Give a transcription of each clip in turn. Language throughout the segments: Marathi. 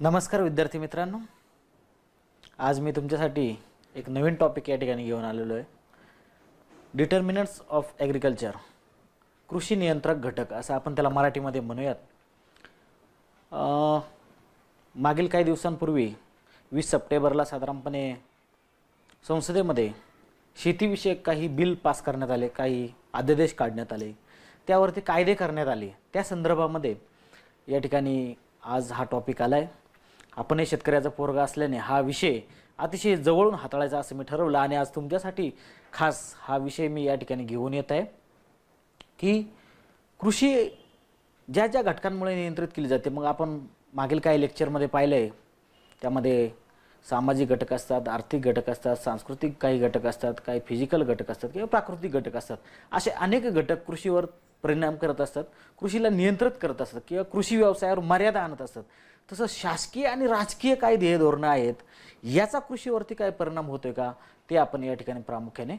नमस्कार विद्यार्थी मित्रांनो, आज मी तुमच्यासाठी एक नवीन टॉपिक या ठिकाणी घेऊन आलेलो आहे. डिटर्मिनंट्स ऑफ ॲग्रिकल्चर, कृषी नियंत्रक घटक असं आपण त्याला मराठीमध्ये म्हणूयात. मागील काही दिवसांपूर्वी 20 सप्टेंबरला साधारणपणे संसदेमध्ये शेतीविषयक काही बिल पास करण्यात आले, काही अध्यादेश काढण्यात आले, त्यावरती कायदे करण्यात आले. त्या संदर्भामध्ये या ठिकाणी आज हा टॉपिक आला आहे. आपणही शेतकऱ्याचा पोरगा असल्याने हा विषय अतिशय जवळून हाताळायचा असं मी ठरवलं आणि आज तुमच्यासाठी खास हा विषय मी या ठिकाणी घेऊन येत आहे की कृषी ज्या ज्या घटकांमुळे नियंत्रित केली जाते. मग आपण मागील काही लेक्चरमध्ये पाहिलं आहे, त्यामध्ये सामाजिक घटक असतात, आर्थिक घटक असतात, सांस्कृतिक काही घटक असतात, काही फिजिकल घटक असतात किंवा प्राकृतिक घटक असतात. असे अनेक घटक कृषीवर परिणाम करत असतात, कृषीला नियंत्रित करत असतात किंवा कृषी व्यवसायावर मर्यादा आणत असतात. तसं शासकीय आणि राजकीय काय ध्येय धोरणं आहेत, याचा कृषीवरती काय परिणाम होतोय का, ते आपण या ठिकाणी प्रामुख्याने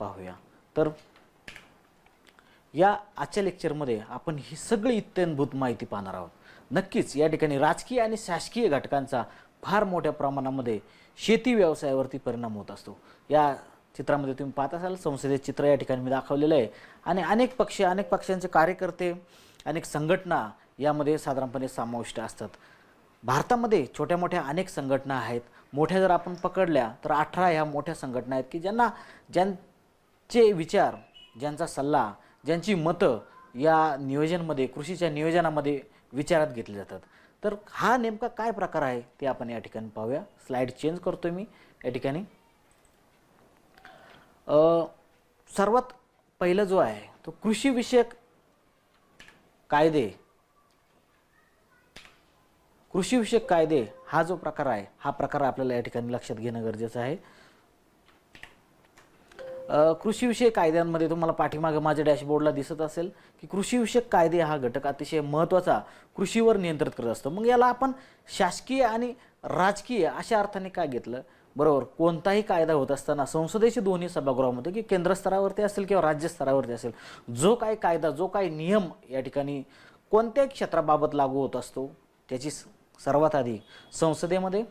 पाहूया. तर या आजच्या लेक्चरमध्ये आपण ही सगळी इत्थंभूत माहिती पाहणार आहोत. नक्कीच या ठिकाणी राजकीय आणि शासकीय घटकांचा फार मोठ्या प्रमाणामध्ये शेती व्यवसायावरती परिणाम होत असतो. या चित्रामध्ये तुम्ही पाहत असाल, संसदेचे चित्र या ठिकाणी मी दाखवलेलं आहे आणि अनेक पक्ष, अनेक पक्षांचे कार्यकर्ते, अनेक संघटना यामध्ये साधारणपणे समाविष्ट असतात. भारतामध्ये छोट्या मोठ्या अनेक संघटना आहेत. मोठ्या जर आपण पकडल्या तर 18 ह्या मोठ्या संघटना आहेत की ज्यांचे विचार, ज्यांचा सल्ला, ज्यांची मतं या नियोजनमध्ये, कृषीच्या नियोजनामध्ये विचारात घेतले जातात. तर हा नेमका काय प्रकार आहे ते आपण या ठिकाणी पाहूया. स्लाइड चेंज करतोय मी या ठिकाणी. सर्वात पहिलं जो आहे तो कृषीविषयक कायदे. कृषीविषयक कायदे हा जो प्रकार आहे, हा प्रकार आपल्याला या ठिकाणी लक्षात घेणं गरजेचं आहे. कृषीविषयक कायद्यांमध्ये तुम्हाला पाठीमागे माझ्या डॅशबोर्डला दिसत असेल की कृषीविषयक कायदे हा घटक अतिशय महत्त्वाचा कृषीवर नियंत्रित करत असतो. मग याला आपण शासकीय आणि राजकीय अशा अर्थाने काय घेतलं, बरोबर. कोणताही कायदा होत असताना संसदेच्या दोन्ही सभागृहामध्ये, की केंद्र स्तरावरती असेल किंवा राज्य स्तरावरती असेल, जो काही कायदा, जो काही नियम या ठिकाणी कोणत्याही क्षेत्राबाबत लागू होत असतो, त्याची सर्वात आधी संसदेमध्ये,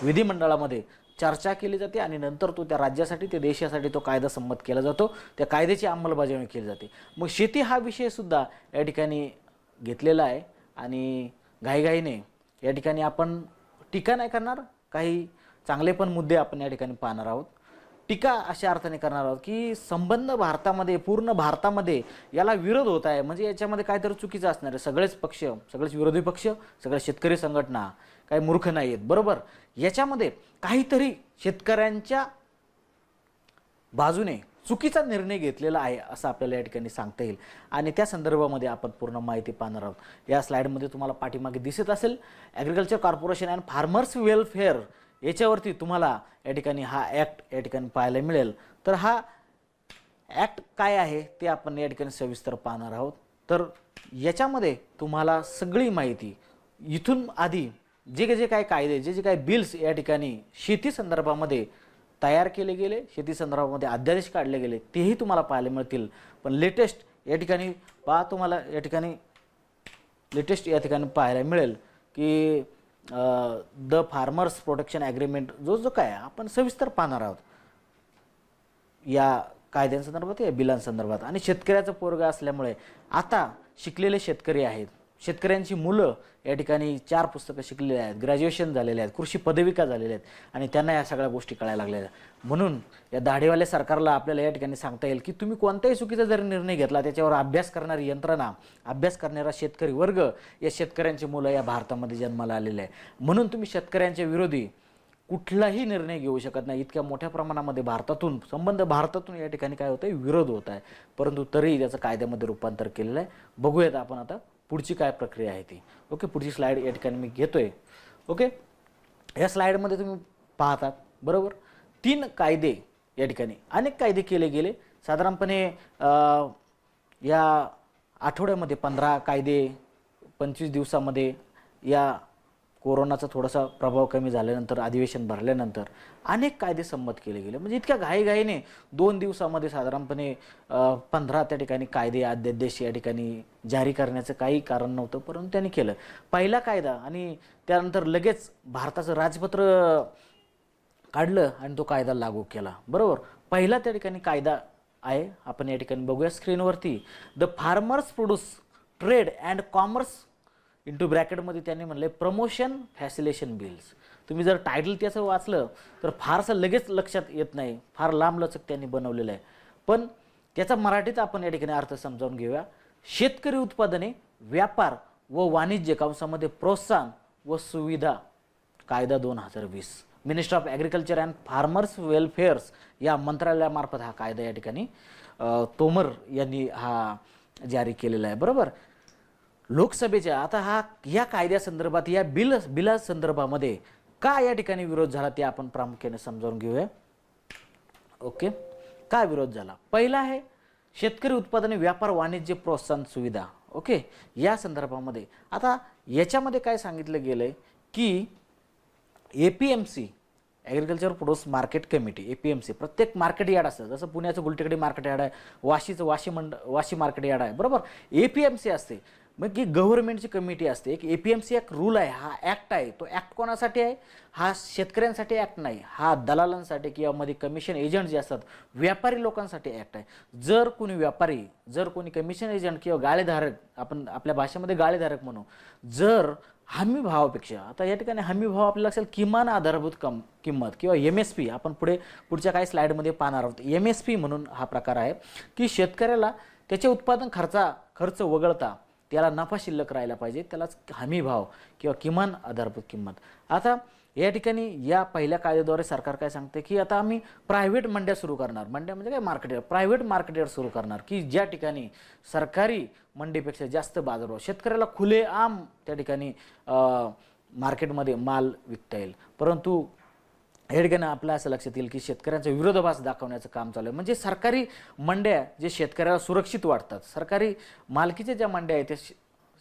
विधिमंडळामध्ये चर्चा केली जाते आणि नंतर तो त्या राज्यासाठी, त्या देशासाठी तो कायदा संमत केला जातो. त्या कायद्याची अंमलबजावणी केली जाते. मग शेती हा विषय सुद्धा या ठिकाणी घेतलेला आहे आणि घाईघाईने या ठिकाणी आपण टीका नाही करणार, काही चांगले पण मुद्दे आपण या ठिकाणी पाहणार आहोत. टीका अशा अर्थाने करणार आहोत की संबंध भारतामध्ये, पूर्ण भारतामध्ये याला विरोध होत आहे, म्हणजे याच्यामध्ये काहीतरी चुकीचं असणार आहे. सगळेच पक्ष, सगळेच विरोधी पक्ष, सगळे शेतकरी संघटना काही मूर्ख नाही आहेत, बरोबर. याच्यामध्ये काहीतरी शेतकऱ्यांच्या बाजूने चुकीचा निर्णय घेतलेला आहे असं आपल्याला या ठिकाणी सांगता येईल आणि त्या संदर्भामध्ये आपण पूर्ण माहिती पाहणार आहोत. या स्लाइडमध्ये तुम्हाला पाठीमागे दिसत असेल agriculture corporation and farmers welfare, याच्यावरती तुम्हाला या ठिकाणी हा ॲक्ट या ठिकाणी पाहायला मिळेल. तर हा ॲक्ट काय आहे ते आपण या ठिकाणी सविस्तर पाहणार आहोत. तर याच्यामध्ये तुम्हाला सगळी माहिती, इथून आधी जे जे काही कायदे, जे जे काही बिल्स या ठिकाणी शेती संदर्भामध्ये तयार केले गेले, शेती संदर्भामध्ये अध्यादेश काढले गेले, तेही तुम्हाला पाहायला मिळतील. पण लेटेस्ट या ठिकाणी तुम्हाला या ठिकाणी लेटेस्ट या ठिकाणी पाहायला मिळेल की द फार्मर्स प्रोटेक्शन ॲग्रीमेंट, जो काय आपण सविस्तर पाहणार आहोत या कायद्यांसंदर्भात, या बिलांसंदर्भात. आणि शेतकऱ्याचं पोरगा असल्यामुळे आता शिकलेले शेतकरी आहेत, शेतकऱ्यांची मुलं या ठिकाणी 4 पुस्तकं शिकलेली आहेत, ग्रॅज्युएशन झालेले आहेत, कृषी पदविका झालेल्या आहेत आणि त्यांना या सगळ्या गोष्टी कळायला लागलेल्या. म्हणून या दाढीवाल्या सरकारला आपल्याला या ठिकाणी सांगता येईल की तुम्ही कोणताही चुकीचा जर निर्णय घेतला, त्याच्यावर अभ्यास करणारी यंत्रणा, अभ्यास करणारा शेतकरी वर्ग, या शेतकऱ्यांची मुलं या भारतामध्ये जन्माला आलेले आहे. म्हणून तुम्ही शेतकऱ्यांच्या विरोधी कुठलाही निर्णय घेऊ शकत नाही. इतक्या मोठ्या प्रमाणामध्ये भारतातून या ठिकाणी काय होतं आहे, विरोध होत आहे. परंतु तरीही त्याचं कायद्यामध्ये रूपांतर केलेलं आहे. बघूयात आपण आता पुढची काय प्रक्रिया आहे ती. ओके, पुढची स्लाइड या ठिकाणी मी घेतोय. ओके, या स्लाइडमध्ये तुम्ही पाहतात, बरोबर, 3 कायदे या ठिकाणी, अनेक कायदे केले गेले. साधारणपणे या आठवड्यामध्ये 15 कायदे, 25 दिवसामध्ये या कोरोनाचा थोडासा प्रभाव कमी झाल्यानंतर अधिवेशन भरल्यानंतर अनेक कायदे संमत केले गेले. म्हणजे इतक्या घाईघाईने 2 दिवसामध्ये साधारणपणे 15 त्या ठिकाणी कायदे अध्यादेश या ठिकाणी जारी करण्याचं काही कारण नव्हतं, परंतु त्यांनी केलं. पहिला कायदा आणि त्यानंतर लगेच भारताचं राजपत्र काढलं आणि तो कायदा लागू केला. बरोबर. पहिला त्या ठिकाणी कायदा आहे, आपण या ठिकाणी बघूया स्क्रीनवरती. The farmers produce trade and commerce into ब्रॅकेटमध्ये त्यांनी म्हणले प्रमोशन फॅसिलेशन बिल्स. तुम्ही जर टायटल त्याचं वाचलं तर फारसं लगेच लक्षात येत नाही, फार लांबलचक त्यांनी बनवलेलं आहे. पण त्याचा मराठीत आपण या ठिकाणी अर्थ समजावून घेऊया. शेतकरी उत्पादने, व्यापार व वाणिज्य कंसामध्ये प्रोत्साहन व सुविधा कायदा 2020. Minister of agriculture and farmers welfares या मंत्रालयामार्फत हा कायदा या ठिकाणी तोमर यांनी हा जारी केलेला आहे. बरोबर. लोकसभेच्या आता या कायद्यासंदर्भात या बिला संदर्भामध्ये का या ठिकाणी विरोध झाला ते आपण प्रामुख्याने समजावून घेऊया. ओके. का विरोध झाला? पहिला आहे शेतकरी उत्पादने, व्यापार, वाणिज्य प्रोत्साहन सुविधा. ओके. या संदर्भामध्ये आता याच्यामध्ये काय सांगितलं गेलंय की APMC agriculture produce market committee, APMC प्रत्येक मार्केट यार्ड असतं. जसं पुण्याचं गुलटेकडी मार्केट यार्ड आहे, वाशीचं वाशी मार्केट यार्ड आहे. बरोबर. APMC असते. मग की गव्हर्नमेंटची कमिटी असते. एक APMC एक रूल आहे, हा ॲक्ट आहे. तो ॲक्ट कोणासाठी आहे? हा शेतकऱ्यांसाठी ॲक्ट नाही, हा दलालांसाठी किंवा मध्ये कमिशन एजंट जे असतात व्यापारी लोकांसाठी ॲक्ट आहे. जर कोणी व्यापारी, जर कोणी कमिशन एजंट किंवा गाळेधारक, आपण आपल्या भाषेमध्ये गाळेधारक म्हणू, जर हमी भावापेक्षा, आता या ठिकाणी हमी भाव आपल्याला असेल किमान आधारभूत किंमत किंवा MSP, आपण पुढच्या काही स्लाईडमध्ये पाहणार आहोत. MSP म्हणून हा प्रकार आहे की शेतकऱ्याला त्याचे उत्पादन खर्च वगळता त्याला नफा शिल्लक राहायला पाहिजे, त्यालाच हमी भाव किंवा किमान आधारभूत किंमत. आता या ठिकाणी या पहिल्या कायद्याद्वारे सरकार काय सांगते की आता आम्ही प्रायव्हेट मंड्या सुरू करणार. मंड्या म्हणजे काय? Market yard. Private market yard सुरू करणार की ज्या ठिकाणी सरकारी मंडीपेक्षा जास्त बाजारभाव शेतकऱ्याला खुलेआम त्या ठिकाणी मार्केटमध्ये माल विकता येईल. परंतु या ठिकाणी आपलं असं लक्षात येईल की शेतकऱ्यांचा विरोधाभास दाखवण्याचं काम चालू आहे. म्हणजे सरकारी मंड्या जे शेतकऱ्याला सुरक्षित वाटतात, सरकारी मालकीच्या ज्या मंड्या आहेत त्या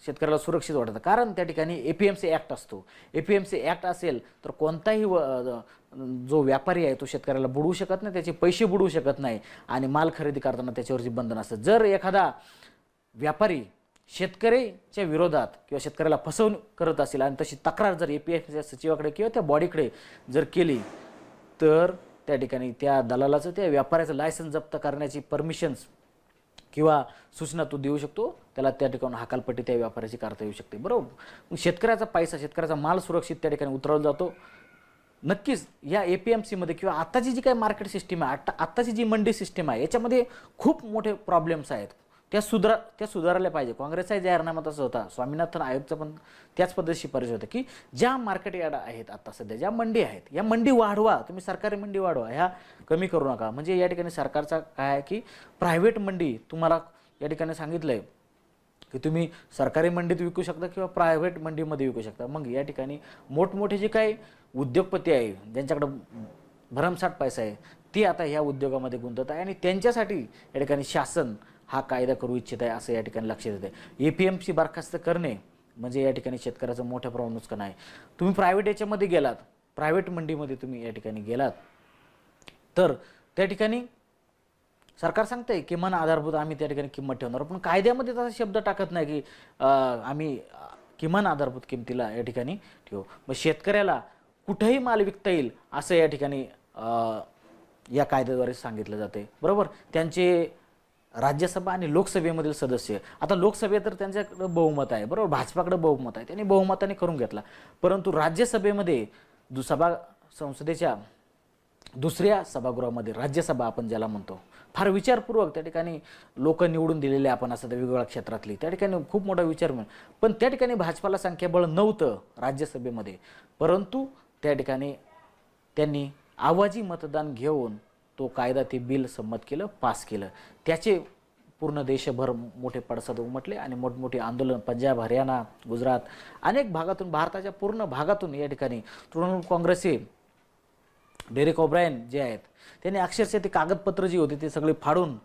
शेतकऱ्याला सुरक्षित वाटतात, कारण त्या ठिकाणी APMC ॲक्ट असतो. APMC ॲक्ट असेल तर कोणताही जो व्यापारी आहे तो शेतकऱ्याला बुडवू शकत नाही, त्याचे पैसे बुडवू शकत नाही आणि माल खरेदी करताना त्याच्यावरची बंधन असतं. जर एखादा व्यापारी शेतकऱ्याच्या विरोधात किंवा शेतकऱ्याला फसवणूक करत असेल आणि तशी तक्रार जर APMC सचिवाकडे किंवा त्या बॉडीकडे जर केली तर त्या ठिकाणी त्या दलालाचं, त्या व्यापाऱ्याचं लायसन्स जप्त करण्याची परमिशन्स किंवा सूचना तो देऊ शकतो. त्याला त्या ठिकाणी हकालपट्टी त्या व्यापाऱ्याची करता येऊ शकते. बरोबर. मग शेतकऱ्याचा पैसा, शेतकऱ्याचा माल सुरक्षित त्या ठिकाणी उतरवला जातो. नक्कीच या APMC मध्ये किंवा आताची जी काही मार्केट सिस्टीम आहे, आत्ताची जी मंडी सिस्टीम आहे, याच्यामध्ये खूप मोठे प्रॉब्लेम्स आहेत. त्या सुधारल्या पाहिजे. काँग्रेसचा जाहीरनामा तसा होता, स्वामीनाथन आयोगचा पण त्याच पद्धतीची शिफारस होती की ज्या मार्केट यार्ड आहेत आता सध्या, ज्या मंडी आहेत, या मंडी वाढवा. तुम्ही सरकारी मंडी वाढवा, ह्या कमी करू नका. म्हणजे या ठिकाणी सरकारचा काय आहे की प्रायव्हेट मंडी तुम्हाला या ठिकाणी सांगितलंय की तुम्ही सरकारी मंडीत विकू शकता किंवा प्रायव्हेट मंडीमध्ये विकू शकता. मग या ठिकाणी मोठमोठे जे काही उद्योगपती आहे, ज्यांच्याकडं भरमसाठ पैसा आहे, ती आता ह्या उद्योगामध्ये गुंतत आहे आणि त्यांच्यासाठी या ठिकाणी शासन हा कायदा करू इच्छित आहे असं या ठिकाणी लक्षात येते. APMC बरखास्त करणे म्हणजे या ठिकाणी शेतकऱ्याचं मोठ्या प्रमाणात नुकसान आहे. तुम्ही प्रायव्हेट याच्यामध्ये गेलात, प्रायव्हेट मंडीमध्ये तुम्ही या ठिकाणी गेलात तर त्या ठिकाणी सरकार सांगतंय किमान आधारभूत आम्ही त्या ठिकाणी किंमत ठेवणार, पण कायद्यामध्ये तसा शब्द टाकत नाही की आम्ही किमान आधारभूत किमतीला या ठिकाणी ठेवू. मग शेतकऱ्याला कुठेही माल विकता येईल असं या ठिकाणी या कायद्याद्वारे सांगितलं जाते. बरोबर. त्यांचे राज्यसभा आणि लोकसभेमधील सदस्य, आता लोकसभेत तर त्यांच्याकडे बहुमत आहे, बरोबर, भाजपाकडे बहुमत आहे, त्यांनी बहुमताने करून घेतला. परंतु राज्यसभेमध्ये संसदेच्या दुसऱ्या सभागृहामध्ये, राज्यसभा आपण ज्याला म्हणतो, फार विचारपूर्वक त्या ठिकाणी लोक निवडून दिलेले आपण असं वेगवेगळ्या क्षेत्रातली, त्या ठिकाणी खूप मोठा विचार मिळेल. पण त्या ठिकाणी भाजपाला संख्याबळ नव्हतं राज्यसभेमध्ये, परंतु त्या ठिकाणी त्यांनी आवाजी मतदान घेऊन तो कायदा, ते बिल संमत केलं, पास केलं. त्याचे पूर्ण देशभर मोठे पडसाद उमटले आणि मोठमोठे आंदोलन पंजाब, हरियाणा, गुजरात अनेक भागातून, भारताच्या पूर्ण भागातून या ठिकाणी तृणमूल काँग्रेसचे डेरेक ओब्रायन जे आहेत त्यांनी अक्षरशः ते कागदपत्र जी होती ते सगळे फाडून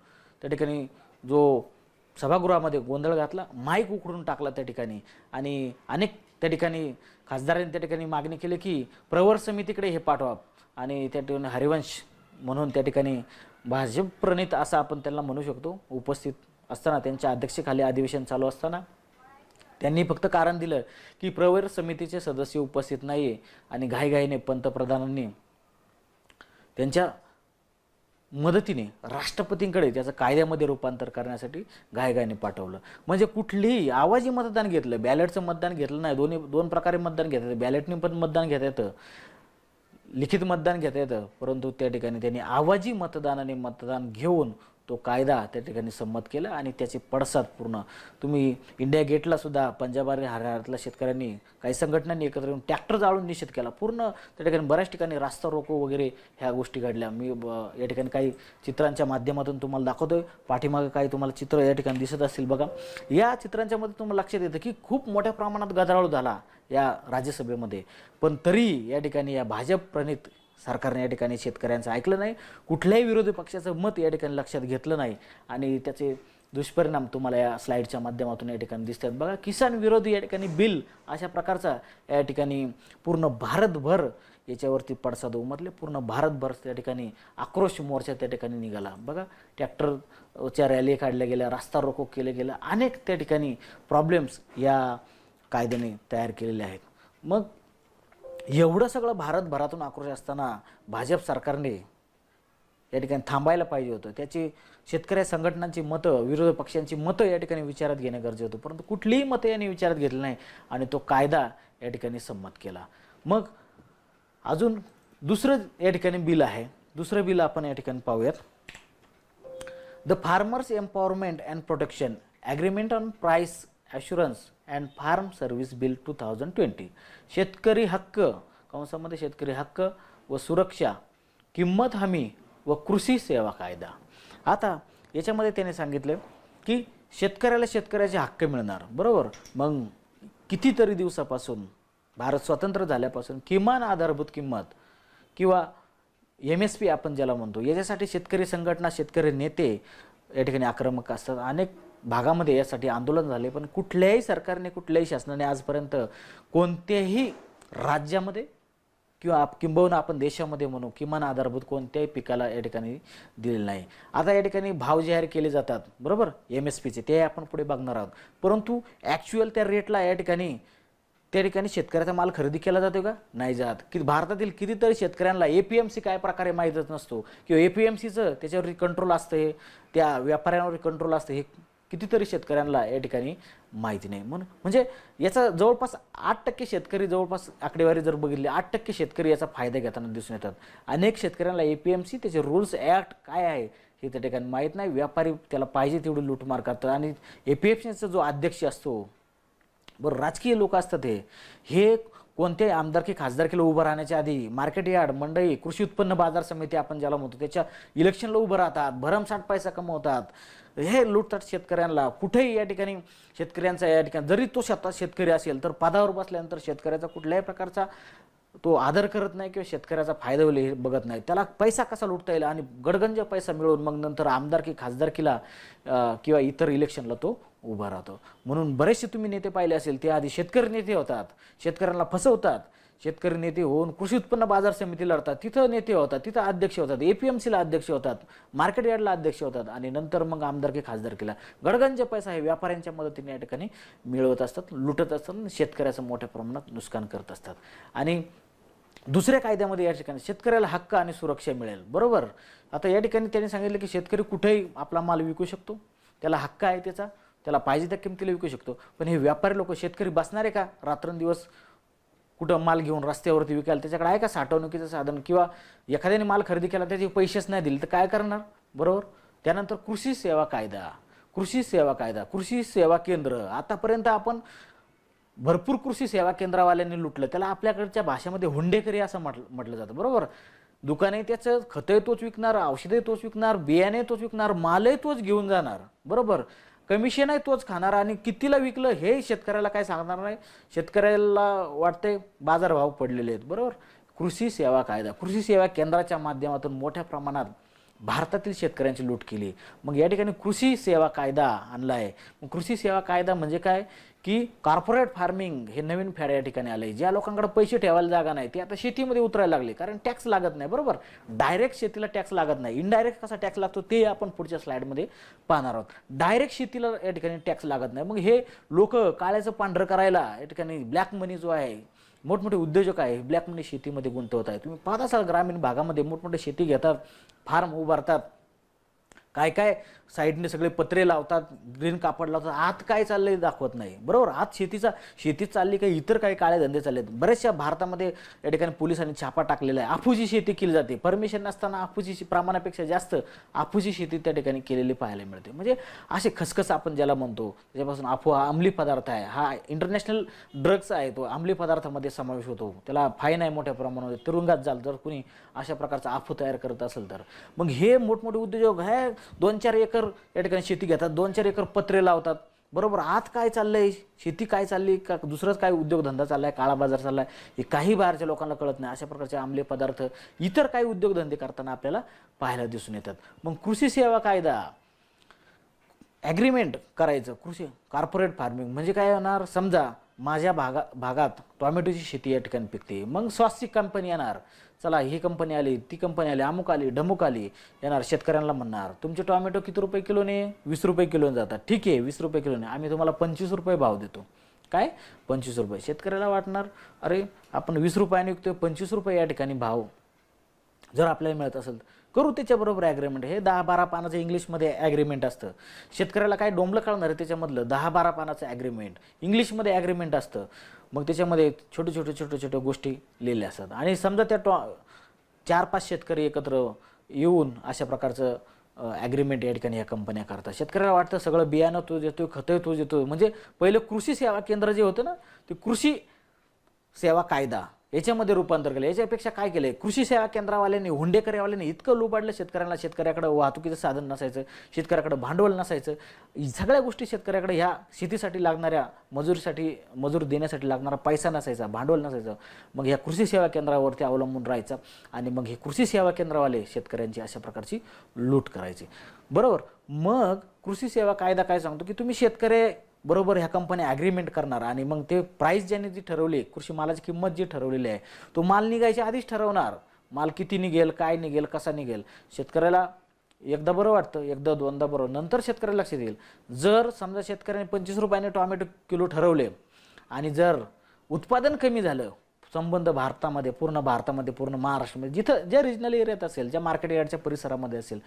त्या ठिकाणी जो सभागृहामध्ये गोंधळ घातला, माईक उखडून टाकला त्या ठिकाणी आणि अनेक त्या ठिकाणी खासदारांनी त्या ठिकाणी मागणी केली की प्रवर समितीकडे हे पाठवा आणि त्या ठिकाणी हरिवंश म्हणून त्या ठिकाणी भाजप प्रणित असं आपण त्यांना म्हणू शकतो उपस्थित असताना त्यांच्या अध्यक्षतेखाली अधिवेशन चालू असताना त्यांनी फक्त कारण दिलं की प्रवर समितीचे सदस्य उपस्थित नाही आहे आणि घाईघाईने पंतप्रधानांनी त्यांच्या मदतीने राष्ट्रपतींकडे त्याचं कायद्यामध्ये रूपांतर करण्यासाठी घाईघाईने पाठवलं. म्हणजे कुठलीही आवाजी मतदान घेतलं, बॅलेटचं मतदान घेतलं नाही. दोन प्रकारे मतदान घेता येतं, बॅलेटने पण मतदान घेता येतं, लिखित मतदान घेता येतं, परंतु त्या ठिकाणी त्यांनी आवाजी मतदानाने मतदान घेऊन तो कायदा त्या ठिकाणी संमत केला आणि त्याचे पडसाद पूर्ण तुम्ही इंडिया गेटला सुद्धा पंजाब आणि हरियाणातल्या शेतकऱ्यांनी काही संघटनांनी एकत्र येऊन ट्रॅक्टर जाळून निषेध केला. पूर्ण त्या ठिकाणी बऱ्याच ठिकाणी रास्ता रोको वगैरे ह्या गोष्टी घडल्या. मी या ठिकाणी काही चित्रांच्या माध्यमातून तुम्हाला दाखवतोय. पाठीमागे काही तुम्हाला चित्र या ठिकाणी दिसत असतील बघा. या चित्रांच्या मध्ये तुम्हाला लक्षात येतं की खूप मोठ्या प्रमाणात गदारोळ झाला या राज्यसभेमध्ये, पण तरी या ठिकाणी या भाजप प्रणित सरकारने या ठिकाणी शेतकऱ्यांचं ऐकलं नाही, कुठल्याही विरोधी पक्षाचं मत या ठिकाणी लक्षात घेतलं नाही आणि त्याचे दुष्परिणाम तुम्हाला या स्लाईडच्या माध्यमातून या ठिकाणी दिसतात बघा. किसान विरोधी या ठिकाणी बिल अशा प्रकारचा या ठिकाणी पूर्ण भारतभर याच्यावरती पडसाद उमटले. पूर्ण भारतभर त्या ठिकाणी आक्रोश मोर्चा त्या ठिकाणी निघाला बघा. ट्रॅक्टरच्या रॅली काढल्या गेल्या, रास्ता रोको केले गेलं, अनेक त्या ठिकाणी प्रॉब्लेम्स या कायद्याने तयार केलेले आहेत. मग एवढं सगळं भारतभरातून आक्रोश असताना भाजप सरकारने या ठिकाणी थांबायला पाहिजे होतं. त्याची शेतकरी संघटनांची मतं, विरोधी पक्षांची मतं या ठिकाणी विचारात घेणं गरजेचं होतं, परंतु कुठलीही मतं यांनी विचारात घेतली नाही आणि तो कायदा या ठिकाणी संमत केला. मग अजून दुसरं या ठिकाणी बिल आहे, दुसरं बिल आपण या ठिकाणी पाहूयात. The farmers empowerment and protection agreement on price assurance and farm service bill 2020. शेतकरी हक्क कंसामध्ये शेतकरी हक्क व सुरक्षा, किंमत हमी व कृषी सेवा कायदा. आता याच्यामध्ये त्याने सांगितलं की शेतकऱ्याला शेतकऱ्याचे हक्क मिळणार, बरोबर. मग कितीतरी दिवसापासून भारत स्वतंत्र झाल्यापासून किमान आधारभूत किंमत किंवा MSP आपण ज्याला म्हणतो, याच्यासाठी शेतकरी संघटना, शेतकरी नेते या ठिकाणी आक्रमक असतात. अनेक भागामध्ये यासाठी आंदोलन झाले, पण कुठल्याही सरकारने, कुठल्याही शासनाने आजपर्यंत कोणत्याही राज्यामध्ये किंवा किंबहुना आपण देशामध्ये म्हणू किमान आधारभूत कोणत्याही पिकाला या ठिकाणी दिलेलं नाही. आता या ठिकाणी भाव जाहीर केले जातात, बरोबर, MSPचे, ते आपण पुढे बघणार आहोत, परंतु ॲक्च्युअल त्या रेटला या ठिकाणी शेतकऱ्याचा माल खरेदी केला जातो का? नाही जात. की भारतातील कितीतरी शेतकऱ्यांना APMC काय प्रकारे माहीतच नसतो किंवा APMCचं त्याच्यावर कंट्रोल असतं, त्या व्यापाऱ्यांवर कंट्रोल असतं, हे कितीतरी शेतकऱ्यांना या ठिकाणी माहिती नाही. म्हणजे याचा जवळपास 8% शेतकरी, जवळपास आकडेवारी जर बघितली 8% शेतकरी याचा फायदा घेताना दिसून येतात. अनेक शेतकऱ्यांना APMC त्याचे रूल्स ॲक्ट काय आहे हे त्या ठिकाणी माहीत नाही. व्यापारी त्याला पाहिजे तेवढी लूटमार करतात आणि APMCचा जो अध्यक्ष असतो, बरं, राजकीय लोक असतात, हे कोणत्याही आमदारकी खासदारकीला उभं राहण्याच्या आधी मार्केट यार्ड, मंडई, कृषी उत्पन्न बाजार समिती आपण ज्याला म्हणतो, त्याच्या इलेक्शनला उभं राहतात, भरमसाठ पैसा कमवतात, हे लुटतात शेतकऱ्यांना. कुठेही या ठिकाणी शेतकऱ्यांचा या ठिकाणी जरी तो स्वतः शेतकरी असेल तर पदावर बसल्यानंतर शेतकऱ्याचा कुठल्याही प्रकारचा तो आदर करत नाही किंवा शेतकऱ्याचा फायदा होईल हे बघत नाही. त्याला पैसा कसा लुटता येईल आणि गडगंज पैसा मिळवून मग नंतर आमदारकी खासदारकीला किंवा इतर इलेक्शनला तो उभा राहतो. म्हणून बरेचसे तुम्ही नेते पाहिले असेल, ते आधी शेतकरी नेते होतात, शेतकऱ्यांना फसवतात, शेतकरी नेते होऊन कृषी उत्पन्न बाजार समिती लढतात, तिथं नेते होतात, तिथं अध्यक्ष होतात, APMCला अध्यक्ष होतात, मार्केट यार्डला अध्यक्ष होतात आणि नंतर मग आमदारकी खासदारकीला गडगंज पैसा हे व्यापाऱ्यांच्या मदतीने या ठिकाणी मिळवत असतात, लुटत असतात, शेतकऱ्याचं मोठ्या प्रमाणात नुकसान करत असतात. आणि दुसऱ्या कायद्यामध्ये या ठिकाणी शेतकऱ्याला हक्क आणि सुरक्षा मिळेल, बरोबर. आता या ठिकाणी त्यांनी सांगितलं की शेतकरी कुठेही आपला माल विकू शकतो, त्याला हक्क आहे त्याचा, त्याला पाहिजे त्या किमतीला विकू शकतो. पण हे व्यापारी लोक, शेतकरी बसणार आहे का रात्रंदिवस कुठं माल घेऊन रस्त्यावरती विकायला? त्याच्याकडे आहे का साठवणुकीचं साधन? किंवा एखाद्याने माल खरेदी केला त्याचे पैसेच नाही दिले तर काय करणार, बरोबर. त्यानंतर कृषी सेवा कायदा, कृषी सेवा केंद्र. आतापर्यंत आपण भरपूर कृषी सेवा केंद्रवाल्यांनी लुटलं, त्याला आपल्याकडच्या भाषेमध्ये हुंडेकरी असं म्हटलं जातं, बरोबर. दुकाने त्याचं खतही तोच विकणार, औषधही तोच विकणार, बियाणे तोच विकणार, मालही तोच घेऊन जाणार, बरोबर. कमिशन आहे तोच खाणार आणि कितीला विकलं हे शेतकऱ्याला काय सांगणार नाही. शेतकऱ्याला वाटते बाजारभाव पडलेले आहेत, बरोबर. कृषी सेवा कायदा, कृषी सेवा केंद्राच्या माध्यमातून मोठ्या प्रमाणात भारतातील शेतकऱ्यांची लूट केली. मग या ठिकाणी कृषी सेवा कायदा आणला आहे. मग कृषी सेवा कायदा म्हणजे काय की कॉर्पोरेट फार्मिंग हे नवीन फॅड या ठिकाणी आले. ज्या लोकांकडे पैसे ठेवायला जागा नाही ते आता शेतीमध्ये उतरायला लागले, कारण टॅक्स लागत नाही. बरोबर, डायरेक्ट शेतीला टॅक्स लागत नाही, इनडायरेक्ट कसा टॅक्स लागतो ते आपण पुढच्या स्लाइडमध्ये पाहणार आहोत. डायरेक्ट शेतीला या ठिकाणी टॅक्स लागत नाही. मग हे लोक काळ्याचं पांढरं करायला या ठिकाणी ब्लॅक मनी जो आहे, मोठमोठे उद्योजक आहे ब्लॅक मनी शेतीमध्ये गुंतवत आहे. तुम्ही पाहत असाल ग्रामीण भागामध्ये मोठमोठे शेती घेतात, फार्म उभारतात, काय काय साईडने सगळे पत्रे लावतात, ग्रीन कापड लावतात, आत काय चाललंय दाखवत नाही. बरोबर, आत शेतीच चालली, काही इतर काही काळे धंदे चाललेत. बऱ्याचशा भारतामध्ये या ठिकाणी पोलिसांनी छापा टाकलेला आहे. अफूची शेती केली जाते, परमिशन नसताना अफूची प्रमाणापेक्षा जास्त अफूची शेती त्या ठिकाणी केलेली पाहायला मिळते. म्हणजे असे खसखस आपण ज्याला म्हणतो, त्याच्यापासून अफू हा अंमली पदार्थ आहे, हा इंटरनॅशनल ड्रग्स आहे, तो अंमली पदार्थामध्ये समावेश होतो. त्याला फाईन आहे मोठ्या प्रमाणामध्ये, तुरुंगात जाल जर कुणी अशा प्रकारचा अफू तयार करत असेल तर. मग हे मोठमोठे उद्योजक आहे 2-4 एकर या ठिकाणी शेती घेतात, 2-4 एकर पत्रे लावतात. बरोबर, आत काय चाललंय, शेती काय चालली का दुसरंच काय उद्योगधंदा चाललाय, काळा बाजार चाललाय, हे काही बाहेरच्या लोकांना कळत नाही. अशा प्रकारचे अंमली पदार्थ इतर काही उद्योगधंदे करताना आपल्याला पाहायला दिसून येतात. मग कृषी सेवा कायदा, ॲग्रीमेंट करायचं. कृषी कॉर्पोरेट फार्मिंग म्हणजे काय होणार, समजा माझ्या भागात टोमॅटोची शेती या ठिकाणी पिकते, मग स्वास्तिक कंपनी येणार, चला ही कंपनी आली, ती कंपनी आली, अमुक आली, ढमुक आली, येणार शेतकऱ्यांना म्हणणार तुमचे टोमॅटो किती रुपये किलोने, 20 रुपये किलोने जातात. ठीक आहे, 20 रुपये किलोने, आम्ही तुम्हाला 25 रुपये भाव देतो. काय 25 रुपये? शेतकऱ्याला वाटणार अरे आपण 20 रुपयाने विकतोय, 25 रुपये या ठिकाणी भाव जर आपल्याला मिळत असेल करू त्याच्याबरोबर ॲग्रीमेंट. हे 10-12 पानाचं इंग्लिशमध्ये ॲग्रीमेंट असतं. शेतकऱ्याला काय डोंबलं कळणार आहे त्याच्यामधलं, 10-12 पानाचं ॲग्रीमेंट इंग्लिशमध्ये ॲग्रीमेंट असतं. मग त्याच्यामध्ये छोटे छोटे गोष्टी लिहिल्या असतात. आणि समजा त्या 4-5 शेतकरी एकत्र येऊन अशा प्रकारचं ॲग्रीमेंट या ठिकाणी या कंपन्या करतात. शेतकऱ्याला वाटतं सगळं बियाणं तो देतोय, खतं तो देतोय. म्हणजे पहिलं कृषी सेवा केंद्र जे होतं ना, ते कृषी सेवा कायदा याच्यामध्ये रूपांतर केलं. याच्यापेक्षा काय केलंय, कृषी सेवा केंद्रावाल्यांनी, हुंडेकरवाल्यांनी इतकं लुबाडलं शेतकऱ्यांना. शेतकऱ्याकडे वाहतुकीचं साधन नसायचं, शेतकऱ्याकडे भांडवल नसायचं, सगळ्या गोष्टी शेतकऱ्याकडे ह्या शेतीसाठी लागणाऱ्या मजूर देण्यासाठी लागणारा पैसा नसायचा, भांडवल नसायचं. मग ह्या कृषी सेवा केंद्रावरती अवलंबून राहायचं आणि मग हे कृषी सेवा केंद्रवाले शेतकऱ्यांची अशा प्रकारची लूट करायची. बरोबर, मग कृषी सेवा कायदा काय सांगतो की तुम्ही शेतकरी बरोबर ह्या कंपन्या ॲग्रीमेंट करणार आणि मग ते प्राईस ज्याने जी ठरवली, कृषी मालाची किंमत जी ठरवलेली आहे, तो माल निघायच्या आधीच ठरवणार. माल किती निघेल, काय निघेल, कसा निघेल. शेतकऱ्याला एकदा बरं वाटतं, एकदा दोनदा बरं, नंतर शेतकऱ्याला लक्षात येईल. जर समजा शेतकऱ्याने 25 रुपयाने टोमॅटो किलो ठरवले आणि जर उत्पादन कमी झालं, संबंध भारतामध्ये, पूर्ण महाराष्ट्रामध्ये जिथं ज्या रिजनल एरियात असेल, ज्या मार्केट यार्डच्या परिसरामध्ये असेल,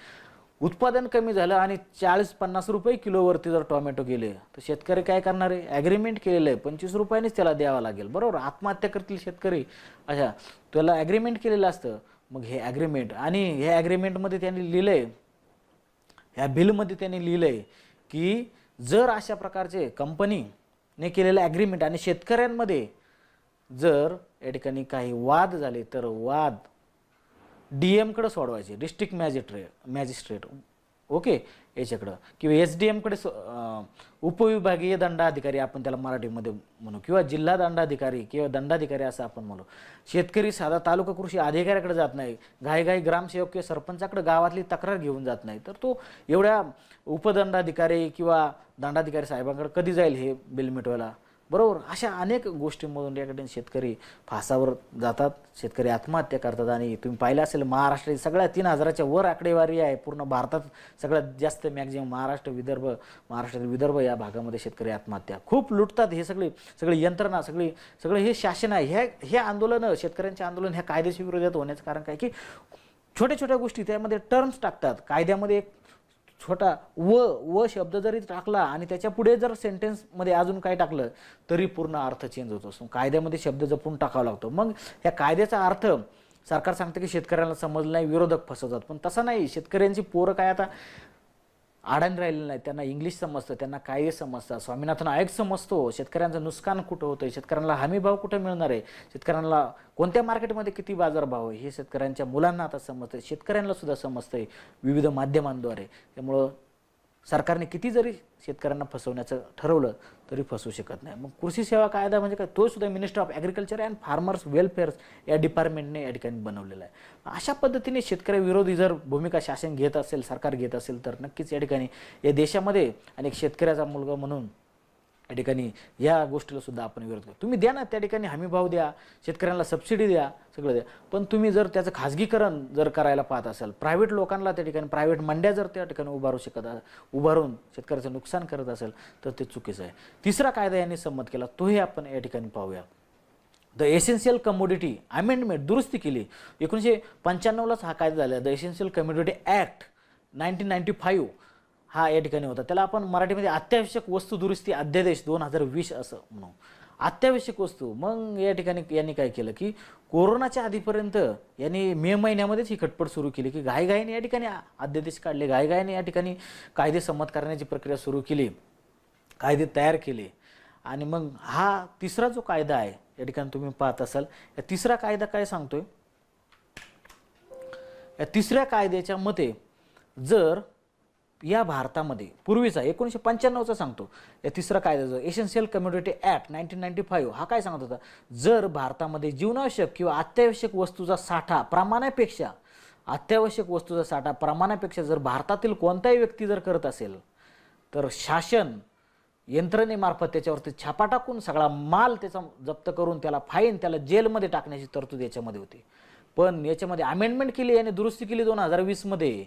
उत्पादन कमी झालं आणि 40-50 रुपये किलोवरती जर टोमॅटो गेले तर शेतकरी काय करणार आहे, ॲग्रीमेंट केलेलं आहे 25 रुपयानेच त्याला द्यावं लागेल. बरोबर, आत्महत्या करतील शेतकरी. अशा त्याला ॲग्रीमेंट केलेलं असतं. मग हे ॲग्रीमेंट, आणि ह्या ॲग्रीमेंटमध्ये त्यांनी लिहिलंय, ह्या बिलमध्ये त्यांनी लिहिलंय की जर अशा प्रकारचे कंपनीने केलेलं ॲग्रीमेंट आणि शेतकऱ्यांमध्ये जर या ठिकाणी काही वाद झाले तर वाद DM-कडे सोडवायचे, डिस्ट्रिक्ट मॅजिस्ट्रेट ओके याच्याकडं, किंवा SDM-कडे उपविभागीय दंडाधिकारी आपण त्याला मराठीमध्ये म्हणू, किंवा जिल्हा दंडाधिकारी किंवा दंडाधिकारी असं आपण म्हणू. शेतकरी साधा तालुका कृषी अधिकाऱ्याकडे जात नाही, घाई ग्रामसेवक किंवा सरपंचाकडे गावातली तक्रार घेऊन जात नाही, तर तो एवढ्या उपदंडाधिकारी किंवा दंडाधिकारी साहेबांकडे कधी जाईल हे बिल मिटवायला. बरोबर, अशा अनेक गोष्टींमधून याकडे शेतकरी फासावर जातात, शेतकरी आत्महत्या करतात. आणि तुम्ही पाहिलं असेल महाराष्ट्रात सगळ्या 3000च्या वर आकडेवारी आहे. पूर्ण भारतात सगळ्यात जास्त मॅक्झिमम महाराष्ट्रातील विदर्भ या भागामध्ये शेतकरी आत्महत्या खूप लुटतात. हे सगळी यंत्रणा, सगळे हे शासन आहे. हे आंदोलन, शेतकऱ्यांचे आंदोलन ह्या कायद्याच्या विरोधात होण्याचं कारण काय की छोट्या गोष्टी त्यामध्ये टर्म्स टाकतात. कायद्यामध्ये एक छोटा व शब्द जरी टाकला आणि त्याच्या पुढे जर सेंटेन्समध्ये अजून काय टाकलं तरी पूर्ण अर्थ चेंज होतो. कायद्यामध्ये शब्द जपून टाकावा लागतो. मग या कायद्याचा अर्थ सरकार सांगतं की शेतकऱ्यांना समजलं नाही, विरोधक फसवतात, पण तसं नाही. शेतकऱ्यांची पोरं काय आता आडान राहिलेलं नाही, त्यांना इंग्लिश समजतं, त्यांना कायदे समजतात, स्वामीनाथन आयोग समजतो, शेतकऱ्यांचं नुकसान कुठं होतं, शेतकऱ्यांना हमी भाव कुठं मिळणार आहे, शेतकऱ्यांना कोणत्या मार्केटमध्ये किती बाजारभाव आहे हे शेतकऱ्यांच्या मुलांना आता समजतं, शेतकऱ्यांना सुद्धा समजतंय विविध माध्यमांद्वारे. त्यामुळं सरकारने किती जरी शेतकऱ्यांना फसवण्याचं ठरवलं तरी फसवू शकत नाही. मग कृषी सेवा कायदा म्हणजे काय, तो सुद्धा minister of agriculture and farmers welfare या डिपार्टमेंटने या ठिकाणी बनवलेला आहे. अशा पद्धतीने शेतकऱ्याविरोधी जर भूमिका शासन घेत असेल, सरकार घेत असेल, तर नक्कीच या ठिकाणी या देशामध्ये आणि एक शेतकऱ्याचा मुलगा म्हणून या ठिकाणी या गोष्टीला सुद्धा आपण विरोध करतो. तुम्ही द्या ना, त्या ठिकाणी हमीभाव द्या, शेतकऱ्यांना सबसिडी द्या, सगळं द्या, पण तुम्ही जर त्याचं खाजगीकरण जर करायला पाहत असाल, प्रायव्हेट लोकांना त्या ठिकाणी प्रायव्हेट मंड्या जर त्या ठिकाणी उभारून शेतकऱ्याचं नुकसान करत असेल तर ते चुकीचं आहे. तिसरा कायदा यांनी संमत केला, तोही आपण या ठिकाणी पाहूया. द एसेन्शियल कमोडिटी अमेंडमेंट दुरुस्ती केली. 1995लाच हा कायदा झाला. द एसेन्शियल कमोडिटी ॲक्ट 1995 हा या ठिकाणी होता. त्याला आपण मराठीमध्ये अत्यावश्यक वस्तू दुरुस्ती अध्यादेश 2020 असं म्हणू. अत्यावश्यक वस्तू. मग या ठिकाणी यांनी काय केलं की कोरोनाच्या आधीपर्यंत यांनी मे महिन्यामध्येच ही खटपट सुरू केली की घाईघाईने या ठिकाणी अध्यादेश काढले, घाईघाईने या ठिकाणी कायदे संमत करण्याची प्रक्रिया सुरू केली, कायदे तयार केले. आणि मग हा तिसरा जो कायदा आहे या ठिकाणी तुम्ही पाहत असाल, या तिसरा कायदा काय सांगतोय, या तिसऱ्या कायद्याच्या मते जर या भारतामध्ये पूर्वीचा 1995चा सांगतो, या तिसरा कायदा जो एसेन्शियल कमोडिटी ॲक्ट 1995 हा काय सांगत होता, जर भारतामध्ये जीवनावश्यक किंवा अत्यावश्यक वस्तूचा साठा प्रमाणापेक्षा जर भारतातील कोणताही व्यक्ती जर करत असेल तर शासन यंत्रणेमार्फत त्याच्यावरती छापा टाकून सगळा माल त्याचा जप्त करून त्याला फाईन, त्याला जेलमध्ये टाकण्याची तरतूद याच्यामध्ये होती. पण याच्यामध्ये अमेंडमेंट केली आणि दुरुस्ती केली 2020 मध्ये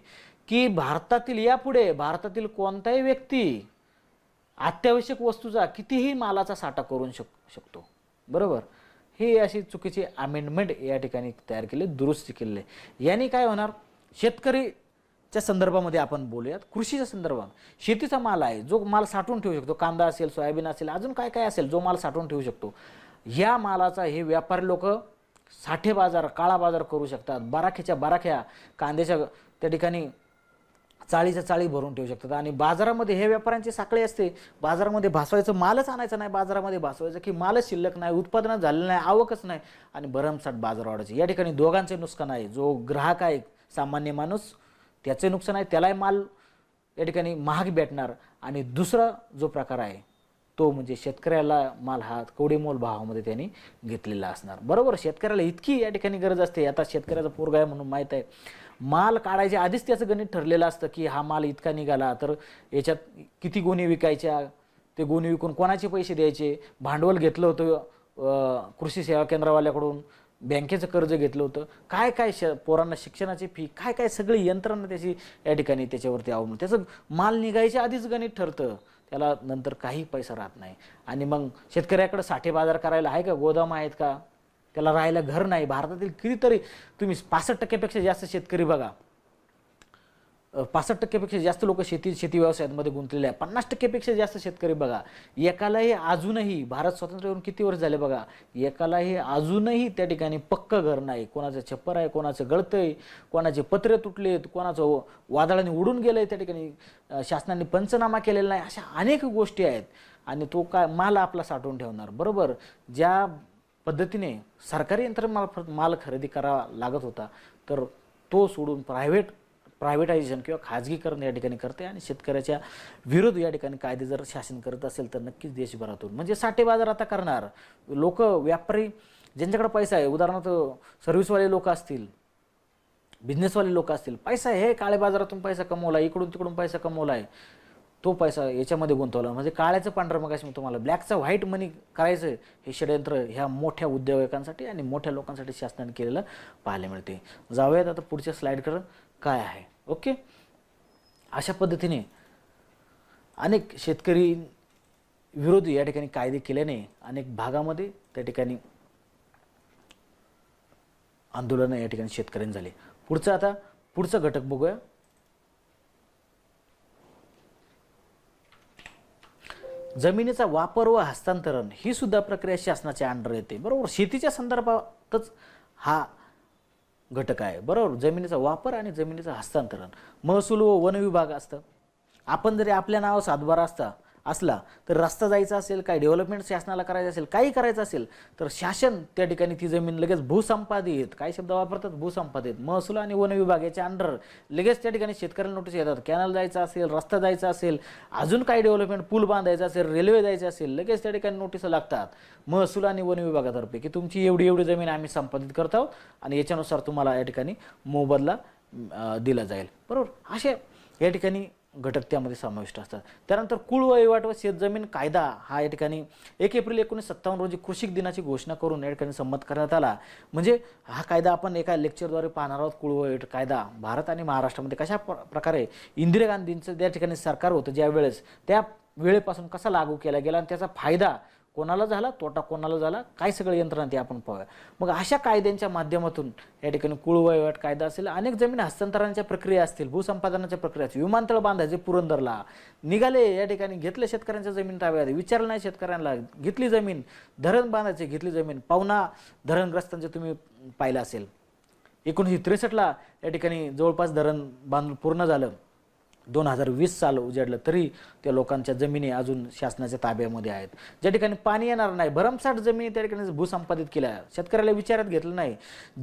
की भारतातील यापुढे भारतातील कोणताही व्यक्ती अत्यावश्यक वस्तूचा कितीही मालाचा साठा करून शकतो. बरोबर, ही अशी चुकीची अमेंडमेंट या ठिकाणी तयार केली, दुरुस्ती केलेली. याने काय होणार, शेतकरीच्या संदर्भामध्ये आपण बोलूयात. कृषीच्या संदर्भात शेतीचा माल आहे, जो माल साठवून ठेवू शकतो, कांदा असेल, सोयाबीन असेल, अजून काय काय असेल, जो माल साठवून ठेवू शकतो, या मालाचा हे व्यापारी लोक साठे बाजार, काळा बाजार करू शकतात. बाराख्याच्या बाराख्या कांद्याच्या त्या ठिकाणी चाळीच्या चाळी भरून ठेवू शकतात. आणि बाजारामध्ये हे व्यापाऱ्यांची साखळी असते, बाजारामध्ये भासवायचं, मालच आणायचं नाही, बाजारामध्ये भासवायचं की मालच शिल्लक नाही, उत्पादन झालेलं नाही, आवकच नाही आणि भरमसाठ बाजार वाढायचे. या ठिकाणी दोघांचे नुकसान आहे. जो ग्राहक आहे सामान्य माणूस त्याचे नुकसान आहे, त्यालाही माल या ठिकाणी महाग भेटणार. आणि दुसरा जो प्रकार आहे तो म्हणजे शेतकऱ्याला माल हा कवडीमोल भावामध्ये त्यांनी घेतलेला असणार. बरोबर, शेतकऱ्याला इतकी या ठिकाणी गरज असते. आता शेतकऱ्याचा पोरगा आहे म्हणून माहीत आहे, माल काढायच्या आधीच त्याचं गणित ठरलेलं असतं की हा माल इतका निघाला तर याच्यात किती गोणी विकायच्या, ते गोणी विकून कोणाचे पैसे द्यायचे, भांडवल घेतलं होतं कृषी सेवा केंद्रावाल्याकडून, बँकेचं कर्ज घेतलं होतं, काय काय पोरांना शिक्षणाची फी, काय काय सगळी यंत्रणा त्याची या ठिकाणी त्याच्यावरती अवलंबून. त्याचं माल निघायच्या आधीच गणित ठरतं, त्याला नंतर काही पैसा राहत नाही. आणि मग शेतकऱ्याकडे साठे बाजार करायला आहे का, गोदाम आहेत का, त्याला राहायला घर नाही. भारतातील कितीतरी तुम्ही 65% जास्त शेतकरी बघा, 65% जास्त लोक शेती व्यवसायांमध्ये गुंतलेले आहे. 50% जास्त शेतकरी बघा, एकालाही अजूनही, भारत स्वतंत्र होऊन किती वर्ष झाले बघा, एकालाही अजूनही त्या ठिकाणी पक्क घर नाही. कोणाचं छप्पर आहे, कोणाचं गळतंय, कोणाचे पत्रे तुटलेत, कोणाचं वादळाने उडून गेलंय, त्या ठिकाणी शासनाने पंचनामा केलेला नाही. अशा अनेक गोष्टी आहेत. आणि तो काय माल आपला साठवून ठेवणार. बरोबर, ज्या पद्धतीने सरकारी यंत्रमार्फत माल खरेदी करावा लागत होता तर तो सोडून प्रायव्हेटायझेशन किंवा खाजगीकरण या ठिकाणी करते. आणि शेतकऱ्याच्या विरोध या ठिकाणी कायदे जर शासन करत असेल तर नक्कीच देशभरातून म्हणजे साठे बाजार आता करणार लोक, व्यापारी ज्यांच्याकडे पैसा आहे, उदाहरणार्थ सर्व्हिसवाले लोक असतील, बिझनेसवाले लोक असतील, पैसा हे काळ्या बाजारातून पैसा कमवला, इकडून तिकडून पैसा कमवला आहे, तो पैसा याच्यामध्ये गुंतवला. म्हणजे काळ्याचं पांढरं, मग मी तुम्हाला ब्लॅकचं व्हाईट मनी करायचं हे षडयंत्र ह्या मोठ्या उद्योजकांसाठी आणि मोठ्या लोकांसाठी शासनाने केलेलं पाहायला मिळते. जाऊयात आता पुढच्या स्लाइडकडे काय आहे. ओके, अशा पद्धतीने अनेक शेतकरी विरोधी या ठिकाणी कायदे केल्याने अनेक भागामध्ये त्या ठिकाणी आंदोलनं या ठिकाणी शेतकऱ्यांनी झाले. पुढचा घटक बघूया. जमिनीचा वापर व हस्तांतरण ही सुद्धा प्रक्रिया शासनाच्या अंडर येते. बरोबर, शेतीच्या संदर्भातच हा घटक आहे. बरोबर, जमिनीचा वापर आणि जमिनीचं हस्तांतरण. महसूल व वन विभाग असतं. आपण जरी आपल्या नावावर सातबारा असता असला तर रस्ता जायचा असेल, काही डेव्हलपमेंट शासनाला करायचं असेल, काही करायचं असेल तर शासन त्या ठिकाणी ती जमीन लगेच भूसंपादित, काय शब्द वापरतात, भूसंपादित, महसूल आणि वन विभाग याच्या अंडर लगेच त्या ठिकाणी शेतकऱ्याला नोटीस येतात. कॅनल जायचा असेल, रस्ता जायचा असेल, अजून काही डेव्हलपमेंट, पूल बांधायचा असेल, रेल्वे जायचं असेल, लगेच त्या ठिकाणी नोटीस लागतात महसूल आणि वन विभागातर्फे की तुमची एवढी एवढी जमीन आम्ही संपादित करत आहोत आणि याच्यानुसार तुम्हाला या ठिकाणी मोबदला दिला जाईल. बरोबर, असे या ठिकाणी घटक त्यामध्ये समाविष्ट असतात. त्यानंतर कुळ वहिवाट व शेतजमीन कायदा हा या ठिकाणी 1 एप्रिल 1957 रोजी कृषिक दिनाची घोषणा करून या ठिकाणी संमत करण्यात आला. म्हणजे हा कायदा आपण एका लेक्चरद्वारे पाहणार आहोत. कुळ वहिवाट कायदा भारत आणि महाराष्ट्रामध्ये कशा प्रकारे इंदिरा गांधींचं त्या ठिकाणी सरकार होतं ज्या वेळेस, त्या वेळेपासून कसा लागू केला गेला आणि त्याचा फायदा कोणाला झाला, तोटा कोणाला झाला, काय सगळं यंत्रणा ते आपण पाहूया. मग अशा कायद्यांच्या माध्यमातून या ठिकाणी कुळ वहिवाट कायदा असेल, अनेक जमीन हस्तांतरणाच्या प्रक्रिया असतील, भूसंपादनाच्या प्रक्रिया असतील, विमानतळ बांधायचे पुरंदरला निघाले, या ठिकाणी घेतले शेतकऱ्यांच्या जमीन ताब्यात, विचारलं नाही शेतकऱ्यांना, घेतली जमीन, धरण बांधायचे घेतली जमीन, पावना धरणग्रस्तांचे तुम्ही पाहिलं असेल. 1963ला या ठिकाणी जवळपास धरण बांधून पूर्ण झालं. 2020 साल उजाडलं तरी त्या लोकांच्या जमिनी अजून शासनाच्या ताब्यामध्ये आहेत. ज्या ठिकाणी पाणी येणार नाही, भरमसाठ जमिनी त्या ठिकाणी भूसंपादित केल्या, शेतकऱ्याला विचारात घेतलं नाही.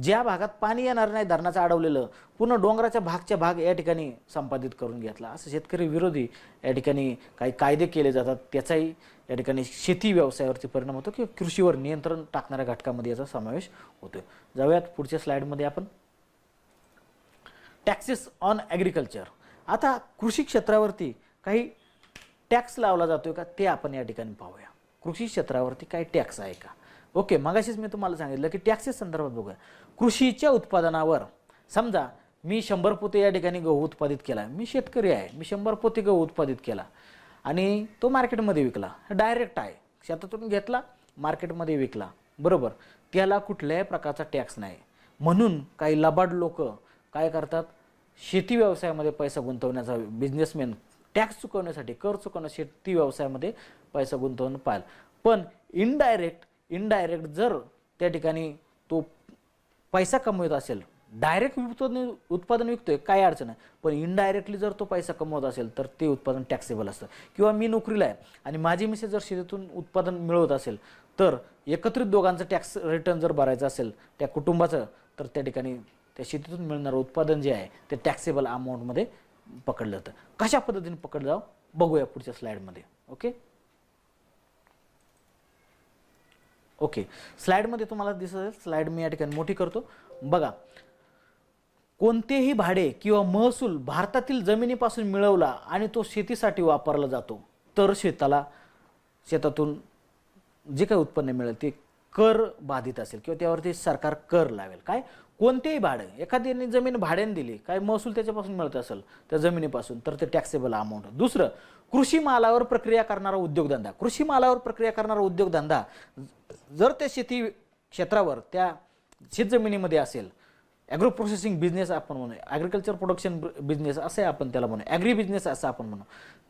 ज्या भागात पाणी येणार नाही, धरणाचं अडवलेलं, पूर्ण डोंगराच्या भागच्या भाग या ठिकाणी संपादित करून घेतला. असं शेतकरी विरोधी या ठिकाणी काही कायदे केले जातात, त्याचाही या ठिकाणी शेती व्यवसायावरती परिणाम होतो किंवा कृषीवर नियंत्रण टाकणाऱ्या घटकामध्ये याचा समावेश होतो. जाऊयात पुढच्या स्लाइडमध्ये आपण. Taxes on agriculture. आता कृषी क्षेत्रावरती काही टॅक्स लावला जातोय का ते आपण या ठिकाणी पाहूया. कृषी क्षेत्रावरती काही टॅक्स आहे का? ओके, मगाशीच मी तुम्हाला सांगितलं की टॅक्सेस संदर्भात बघूया. कृषीच्या उत्पादनावर समजा मी 100 पोते या ठिकाणी गहू उत्पादित केला, मी शेतकरी आहे, मी 100 पोते गहू उत्पादित केला आणि तो मार्केटमध्ये विकला, डायरेक्ट आहे, शेतातून घेतला मार्केटमध्ये विकला, बरोबर, त्याला कुठल्याही प्रकारचा टॅक्स नाही. म्हणून काही लबाड लोक काय करतात, शेती व्यवसायामध्ये पैसा गुंतवण्याचा, बिझनेसमॅन टॅक्स चुकवण्यासाठी, कर चुकवण्यासाठी शेती व्यवसायामध्ये पैसा गुंतवणं पाहिजे. पण इनडायरेक्ट जर त्या ठिकाणी तो पैसा कमवत असेल, डायरेक्ट उत्पादन विकतोय काय अडचण आहे, पण इनडायरेक्टली जर तो पैसा कमवत असेल तर ते उत्पादन टॅक्सेबल असतं. किंवा मी नोकरीला आहे आणि माझी मिसेस जर शेतीतून उत्पादन मिळवत असेल तर एकत्रित दोघांचं टॅक्स रिटर्न जर भरायचं असेल त्या कुटुंबाचं, तर त्या ठिकाणी त्या शेतीतून मिळणारं उत्पादन जे आहे ते टॅक्सेबल अमाऊंटमध्ये पकडलं जातं. कशा पद्धतीने पकडलं जावं बघूया पुढच्या स्लाइडमध्ये. ओके, स्लाइडमध्ये तुम्हाला दिसत असेल, स्लाइड मी या ठिकाणी मोठी करतो बघा. कोणतेही भाडे किंवा महसूल भारतातील जमिनीपासून मिळवला आणि तो शेतीसाठी वापरला जातो तर शेतातून जे काही उत्पन्न मिळेल ते कर बाधित असेल किंवा त्यावरती सरकार कर लावेल. काय, कोणतेही भाडे, एखाद्याने जमीन भाड्याने दिली, काय महसूल त्याच्यापासून मिळत असेल त्या जमिनीपासून तर ते टॅक्सेबल अमाऊंट. दुसरं, कृषी मालावर प्रक्रिया करणारा उद्योगधंदा. कृषी मालावर प्रक्रिया करणारा उद्योगधंदा जर त्या शेती क्षेत्रावर त्या शेतजमिनीमध्ये असेल, ॲग्रो प्रोसेसिंग बिझनेस आपण म्हणू, ॲग्रिकल्चर प्रोडक्शन बिझनेस असे आपण त्याला म्हणू, ॲग्री बिझनेस असं आपण म्हणू.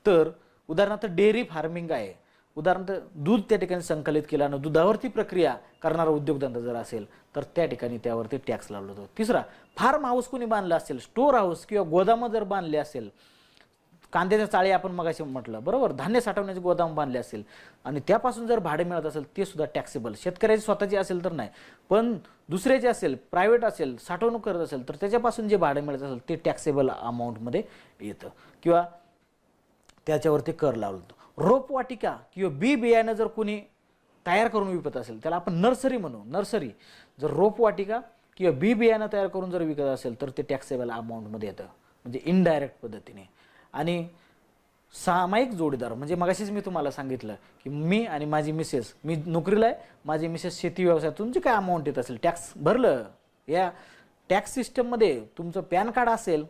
तर उदाहरणार्थ डेअरी फार्मिंग आहे, उदाहरणार्थ दूध त्या ठिकाणी संकलित केलं आणि दुधावरती प्रक्रिया करणारा उद्योगधंदा जर असेल तर त्या ठिकाणी त्यावरती टॅक्स लावला जातो. तिसरा, फार्म हाऊस कोणी बांधलं असेल, स्टोर हाऊस किंवा गोदामं जर बांधले असेल, कांद्याच्या चाळी आपण मगाशी म्हटलं, बरोबर, धान्य साठवण्याचे गोदाम बांधले असेल आणि त्यापासून जर भाडे मिळत असेल ते सुद्धा टॅक्सेबल. शेतकऱ्याची स्वतःची असेल तर नाही, पण दुसऱ्याचे असेल, प्रायव्हेट असेल, साठवणूक करत असेल तर त्याच्यापासून जे भाडे मिळत असेल ते टॅक्सेबल अमाऊंटमध्ये येतं किंवा त्याच्यावरती कर लावला जातो. रोपवाटिका किंवा बी बियाणं जर कोणी तयार करून विकत असेल त्याला आपण नर्सरी म्हणू. नर्सरी जर रोपवाटिका किंवा बी बियाणं तयार करून जर विकत असेल तर ते टॅक्सेबल अमाऊंटमध्ये येतं, म्हणजे इनडायरेक्ट पद्धतीने. आणि सामायिक जोडीदार म्हणजे मगाशीच मी तुम्हाला सांगितलं की मी आणि माझी मिसेस, मी नोकरीला आहे, माझी मिसेस शेती व्यवसायातून जे काय अमाऊंट येत असेल टॅक्स भरलं, या टॅक्स सिस्टममध्ये तुमचं पॅन कार्ड असेल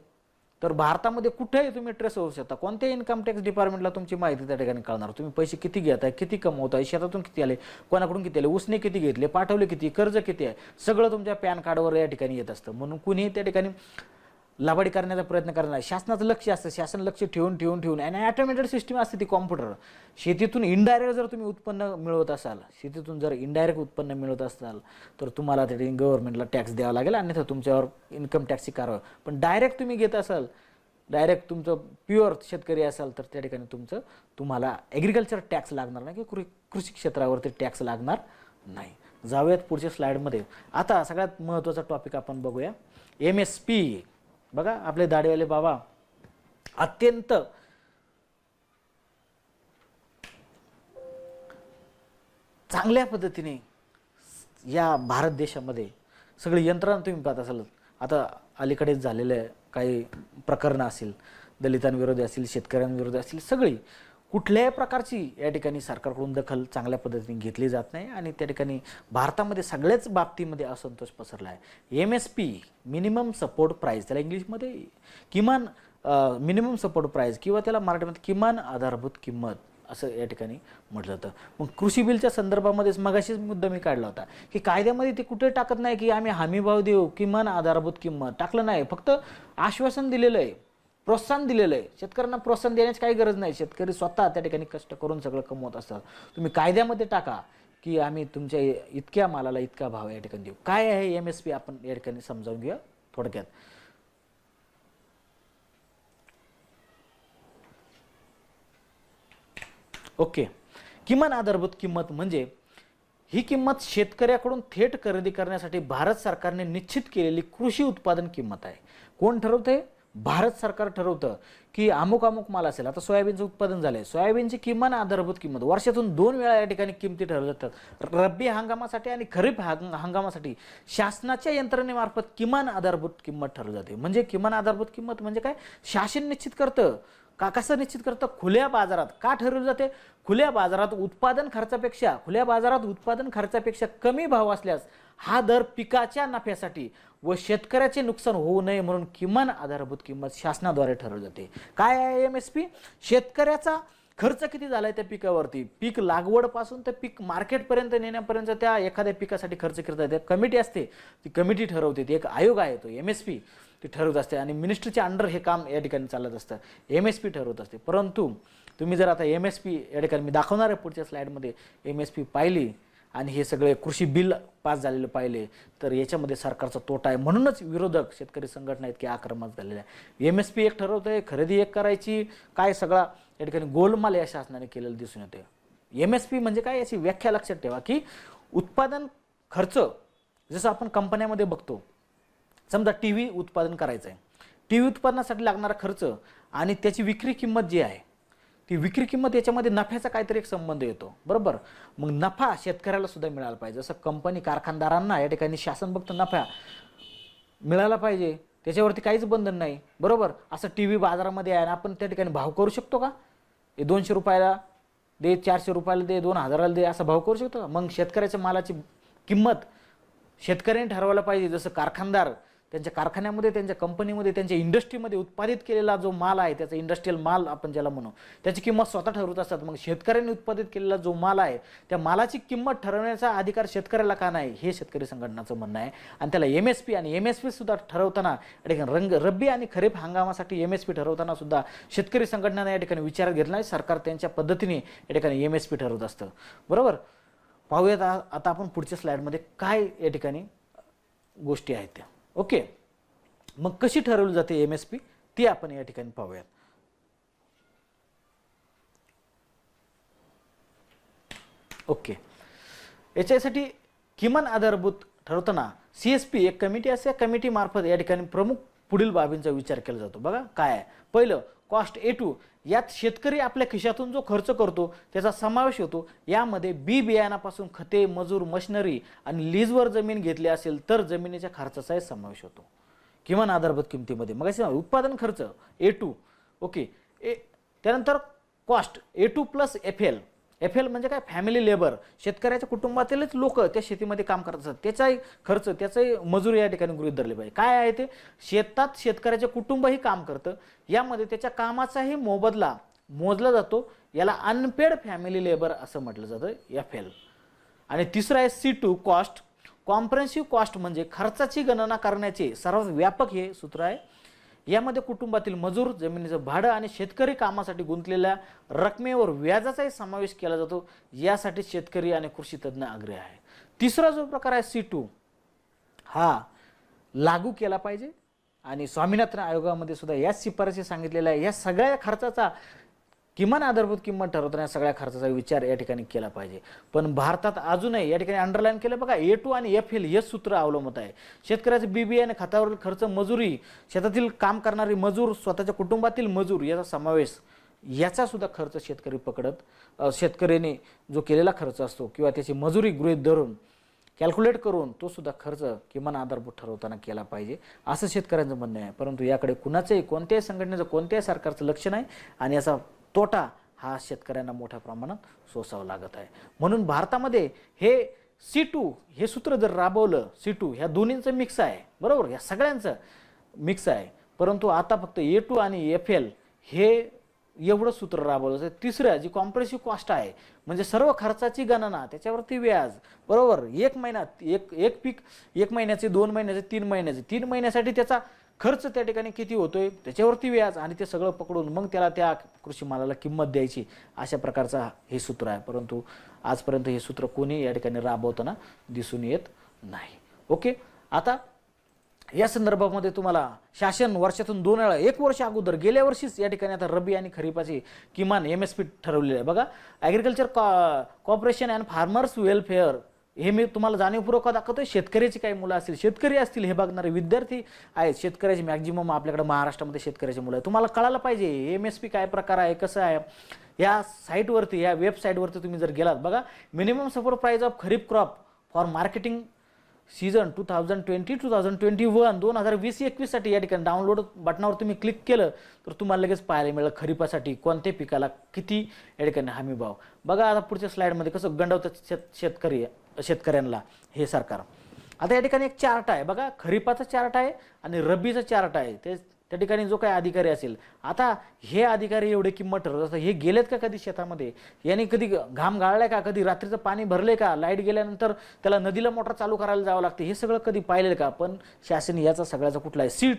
तर भारतामध्ये कुठेही तुम्ही ट्रेस होऊ शकता. कोणत्याही इन्कम टॅक्स डिपार्टमेंटला तुमची माहिती त्या ठिकाणी कळणार. तुम्ही पैसे किती घेताय, किती कमवताय, शेतातून किती आले, कोणाकडून किती आले, उसने किती घेतले, पाठवले किती, कर्ज किती आहे, सगळं तुमच्या पॅन कार्डवर या ठिकाणी येत असतं. म्हणून कुणीही त्या ठिकाणी लबाडी करण्याचा प्रयत्न करणार नाही. शासनाचं लक्ष असतं, शासन लक्ष ठेवून आणि ऑटोमेटेड सिस्टीम असते ती कॉम्प्युटर. शेतीतून इनडायरेक्ट जर तुम्ही उत्पन्न मिळवत असाल, शेतीतून जर इनडायरेक्ट उत्पन्न मिळवत असाल तर तुम्हाला त्या ठिकाणी गव्हर्नमेंटला टॅक्स द्यावा लागेल, अन्यथा तुमच्यावर इन्कम टॅक्सची कारवाई. पण डायरेक्ट तुम्ही घेत असाल डायरेक्ट तुमचं प्युअर शेतकरी असाल तर त्या ठिकाणी तुम्हाला ॲग्रिकल्चर टॅक्स लागणार नाही की कृषी क्षेत्रावरती टॅक्स लागणार नाही. जाऊयात पुढच्या स्लाइडमध्ये. आता सगळ्यात महत्त्वाचा टॉपिक आपण बघूया, MSP. बघा आपले दाढीवाले बाबा अत्यंत चांगल्या पद्धतीने या भारत देशामध्ये सगळी यंत्रणा तुम्ही पाहत असाल. आता अलीकडेच झालेले काही प्रकरणं असतील, दलितांविरोधी असतील, शेतकऱ्यांविरोधी असतील, सगळी कुठल्याही प्रकारची या ठिकाणी सरकारकडून दखल चांगल्या पद्धतीने घेतली जात नाही आणि त्या ठिकाणी भारतामध्ये सगळ्याच बाबतीमध्ये असंतोष पसरला आहे. MSP मिनिमम सपोर्ट प्राईस, त्याला इंग्लिशमध्ये किमान मिनिमम सपोर्ट प्राईस किंवा त्याला मराठीमध्ये किमान आधारभूत किंमत असं या ठिकाणी म्हटलं जातं. मग कृषी बिलच्या संदर्भामध्येच मगाशीच मुद्दा मी काढला होता की कायद्यामध्ये ते कुठे टाकत नाही की आम्ही हमीभाव देऊ, किमान आधारभूत किंमत टाकलं नाही, फक्त आश्वासन दिलेलं आहे, प्रोत्साहन दिलेलं आहे. शेतकऱ्यांना प्रोत्साहन देण्याची काही गरज नाही, शेतकरी स्वतः त्या ठिकाणी कष्ट करून सगळं कमवत असतात. तुम्ही कायद्यामध्ये टाका की आम्ही तुमच्या इतक्या मालाला इतका भाव या ठिकाणी देऊ. काय आहे MSP आपण या ठिकाणी समजावून घेऊया थोडक्यात. ओके, किमान आधारभूत किंमत म्हणजे ही किंमत शेतकऱ्याकडून थेट खरेदी करण्यासाठी भारत सरकारने निश्चित केलेली कृषी उत्पादन किंमत आहे. कोण ठरवते? भारत सरकार ठरवतं की अमुक अमुक माल असेल. आता सोयाबीनचं उत्पादन झालंय, सोयाबीनची किमान आधारभूत किंमत वर्षातून 2 वेळा या ठिकाणी किमती ठरवल्या जातात. रब्बी हंगामासाठी आणि खरीप हंगामासाठी शासनाच्या यंत्रणेमार्फत किमान आधारभूत किंमत ठरवली जाते. म्हणजे किमान आधारभूत किंमत म्हणजे काय? शासन निश्चित करतं. कसं निश्चित करतं? खुल्या बाजारात. का ठरवली जाते? खुल्या बाजारात उत्पादन खर्चापेक्षा कमी भाव असल्यास हा दर पिकाच्या नफ्यासाठी व शेतकऱ्याचे नुकसान होऊ नये म्हणून किमान आधारभूत किंमत शासनाद्वारे ठरवली जाते. काय आहे MSP? शेतकऱ्याचा खर्च किती झालाय त्या पिकावरती, पीक लागवडपासून तर पीक मार्केटपर्यंत नेण्यापर्यंत त्या एखाद्या पिकासाठी खर्च करता येते. कमिटी असते, ती कमिटी ठरवते. ती एक आयोग आहे, तो MSP ती ठरवत असते आणि मिनिस्ट्रीच्या अंडर हे काम या ठिकाणी चालत असतं. MSP ठरवत असते. परंतु तुम्ही जर आता MSP या ठिकाणी मी दाखवणार आहे पुढच्या स्लाइडमध्ये MSP पाहिली आणि हे सगळे कृषी बिल पास झालेले पाहिले तर याच्यामध्ये सरकारचा तोटा आहे. म्हणूनच विरोधक शेतकरी संघटना इतके आक्रमक झालेले आहे. MSP एक ठरवतंय, खरेदी एक करायची, काय सगळा या ठिकाणी गोलमाल या शासनाने केलेलं दिसून येते. MSP म्हणजे काय याची व्याख्या लक्षात ठेवा की उत्पादन खर्च, जसं आपण कंपन्यामध्ये बघतो, समजा TV उत्पादन करायचं आहे, TV उत्पादनासाठी लागणारा खर्च आणि त्याची विक्री किंमत जी आहे ती विक्री किंमत याच्यामध्ये नफ्याचा काहीतरी एक संबंध येतो, बरोबर. मग नफा शेतकऱ्याला सुद्धा मिळाला पाहिजे. जसं कंपनी कारखानदारांना या ठिकाणी शासन बघतं नफा मिळाला पाहिजे, त्याच्यावरती काहीच बंधन नाही, बरोबर. असं TV बाजारामध्ये आहे ना, आपण त्या ठिकाणी भाव करू शकतो का? हे 200 रुपयाला दे, 400 रुपयाला दे, 2000ला दे, असा भाव करू शकतो का? मग शेतकऱ्याच्या मालाची किंमत शेतकऱ्यांनी ठरवायला पाहिजे. जसं कारखानदार त्यांच्या कारखान्यामध्ये, त्यांच्या कंपनीमध्ये, त्यांच्या इंडस्ट्रीमध्ये उत्पादित केलेला जो माल आहे, त्याचा इंडस्ट्रियल माल आपण ज्याला म्हणू, त्याची किंमत स्वतः ठरवत असतात. मग शेतकऱ्यांनी उत्पादित केलेला जो माल आहे त्या मालाची किंमत ठरवण्याचा अधिकार शेतकऱ्याला का नाही, हे शेतकरी संघटनाचं म्हणणं आहे. आणि त्याला MSP आणि MSP सुद्धा ठरवताना या ठिकाणी रब्बी आणि खरीप हंगामासाठी MSP ठरवताना सुद्धा शेतकरी संघटनाने या ठिकाणी विचारात घेतला नाही. सरकार त्यांच्या पद्धतीने या ठिकाणी MSP ठरवत असतं, बरोबर. पाहूयात आता आपण पुढच्या स्लाइडमध्ये काय या ठिकाणी गोष्टी आहेत त्या. ओके, मग कशी ठरवली जाते MSP ती आपण या ठिकाणी पाहूयात. ओके, याच्यासाठी किमान आधारभूत ठरवताना CSP एक कमिटी असते. कमिटी मार्फत या ठिकाणी प्रमुख पुढील बाबींचा विचार केला जातो. बघा काय आहे. पहिलं कॉस्ट A2, यात शेतकरी आपल्या खिशातून जो खर्च करतो त्याचा समावेश होतो. यामध्ये बी बियाणापासून खते, मजूर, मशिनरी आणि लीजवर जमीन घेतली असेल तर जमिनीच्या खर्चाचाही समावेश होतो किमान आधारभूत किमतीमध्ये. मग असे उत्पादन खर्च A2. ओके, त्यानंतर कॉस्ट A2 प्लस FL म्हणजे काय? फॅमिली लेबर, शेतकऱ्याच्या कुटुंबातीलच लोक त्या शेतीमध्ये काम करत असतात, त्याचाही खर्च, त्याचाही मजूर या ठिकाणी गृहीत धरले पाहिजे. काय आहे ते? शेतात शेतकऱ्याचे कुटुंबही काम करतं, यामध्ये त्याच्या कामाचाही मोबदला मोजला जातो. याला अनपेड फॅमिली लेबर असं म्हटलं जातं, FL. आणि तिसरं आहे C2 कॉस्ट. कॉम्प्रेहेन्सिव्ह कॉस्ट म्हणजे खर्चाची गणना करण्याचे सर्वात व्यापक हे सूत्र आहे. यामध्ये कुटुंबातील मजूर, जमिनीचं भाडं आणि शेतकरी कामासाठी गुंतलेल्या रकमेवर व्याजाचाही समावेश केला जातो. यासाठी शेतकरी आणि कृषी तज्ञ आग्रही आहे. तिसरा जो प्रकार आहे C2, हा लागू केला पाहिजे आणि स्वामीनाथन आयोगामध्ये सुद्धा याच शिफारसी सांगितलेल्या आहे. या सगळ्या खर्चाचा किमान आधारभूत किंमत ठरवताना सगळ्या खर्चाचा विचार या ठिकाणी केला पाहिजे. पण भारतात अजूनही या ठिकाणी अंडरलाईन केलं बघा, A2 आणि FL हेच सूत्र अवलंबत आहे. शेतकऱ्याचे बियाणे खतावरील खर्च, मजुरी, शेतातील काम करणारी मजूर, स्वतःच्या कुटुंबातील मजूर याचा समावेश, याचा सुद्धा खर्च शेतकरी पकडत, शेतकऱ्याने जो केलेला खर्च असतो किंवा त्याची मजुरी गृहीत धरून कॅल्क्युलेट करून तो सुद्धा खर्च किमान आधारभूत ठरवताना केला पाहिजे असं शेतकऱ्यांचं म्हणणं आहे. परंतु याकडे कुणाचंही, कोणत्याही संघटनेचं, कोणत्याही सरकारचं लक्ष नाही आणि याचा तोटा हा शेतकऱ्यांना मोठ्या प्रमाणात सोसावं लागत आहे. म्हणून भारतामध्ये हे C2 हे सूत्र जर राबवलं, C2 ह्या दोन्हींचं मिक्स आहे, बरोबर, या सगळ्यांचं मिक्स आहे. परंतु आता फक्त A2 आणि FL हे एवढं सूत्र राबवलं. तिसरं जी कॉम्प्रेसिव्ह कॉस्ट आहे, म्हणजे सर्व खर्चाची गणना, त्याच्यावरती व्याज, बरोबर, एक महिन्यात एक पीक, 1 महिन्याचे, 2 महिन्याचे, 3 महिन्याचे, 3 महिन्यासाठी त्याचा खर्च त्या ठिकाणी किती होतोय त्याच्यावरती व्याज, आणि ते सगळं पकडून मग त्याला त्या कृषी मालाला किंमत द्यायची, अशा प्रकारचा हे सूत्र आहे. परंतु आजपर्यंत हे सूत्र कोणी या ठिकाणी राबवताना दिसून येत नाही. ओके, आता या संदर्भामध्ये तुम्हाला शासन वर्षातून 2 वेळा, 1 वर्ष अगोदर गेल्या वर्षीच या ठिकाणी आता रब्बी आणि खरीपाची किमान MSP ठरवलेली आहे. बघा, agriculture corporation and farmers welfare, हे मी तुम्हाला जाणीवपूर्वक दाखवतोय. शेतकऱ्याची काही मुलं असतील, शेतकरी असतील, हे बघणारे विद्यार्थी आहेत, शेतकऱ्याची मॅक्झिमम आपल्याकडे महाराष्ट्रामध्ये शेतकऱ्याची मुलं आहेत. तुम्हाला कळायला पाहिजे MSP काय प्रकार आहे, कसं आहे. या साईटवरती, या वेबसाईटवरती तुम्ही जर गेलात, बघा, minimum support price of kharif crop for marketing season 2020-2021 2020-21 साठी या ठिकाणी डाउनलोड बटनावर तुम्ही क्लिक केलं तर तुम्हाला लगेच पाहायला मिळेल खरीपासाठी कोणत्या पिकाला किती या ठिकाणी हमी भाव. बघा, आता पुढच्या स्लाइडमध्ये कसं गंडवतं शेतकऱ्यांना हे सरकार. आता या ठिकाणी एक चार्ट आहे, बघा, खरीपाचा चार्ट आहे आणि रब्बीचा चार्ट आहे. ते त्या ठिकाणी जो काही अधिकारी असेल, आता हे अधिकारी एवढे किंमत ठरवत असतात, हे गेलेत का कधी शेतामध्ये, यांनी कधी घाम गाळलाय का, कधी रात्रीचं पाणी भरले का, लाईट गेल्यानंतर त्याला नदीला मोटर चालू करायला जावं लागते, हे सगळं कधी पाहिलेलं का. पण शासन याचा सगळ्याचा कुठला आहे,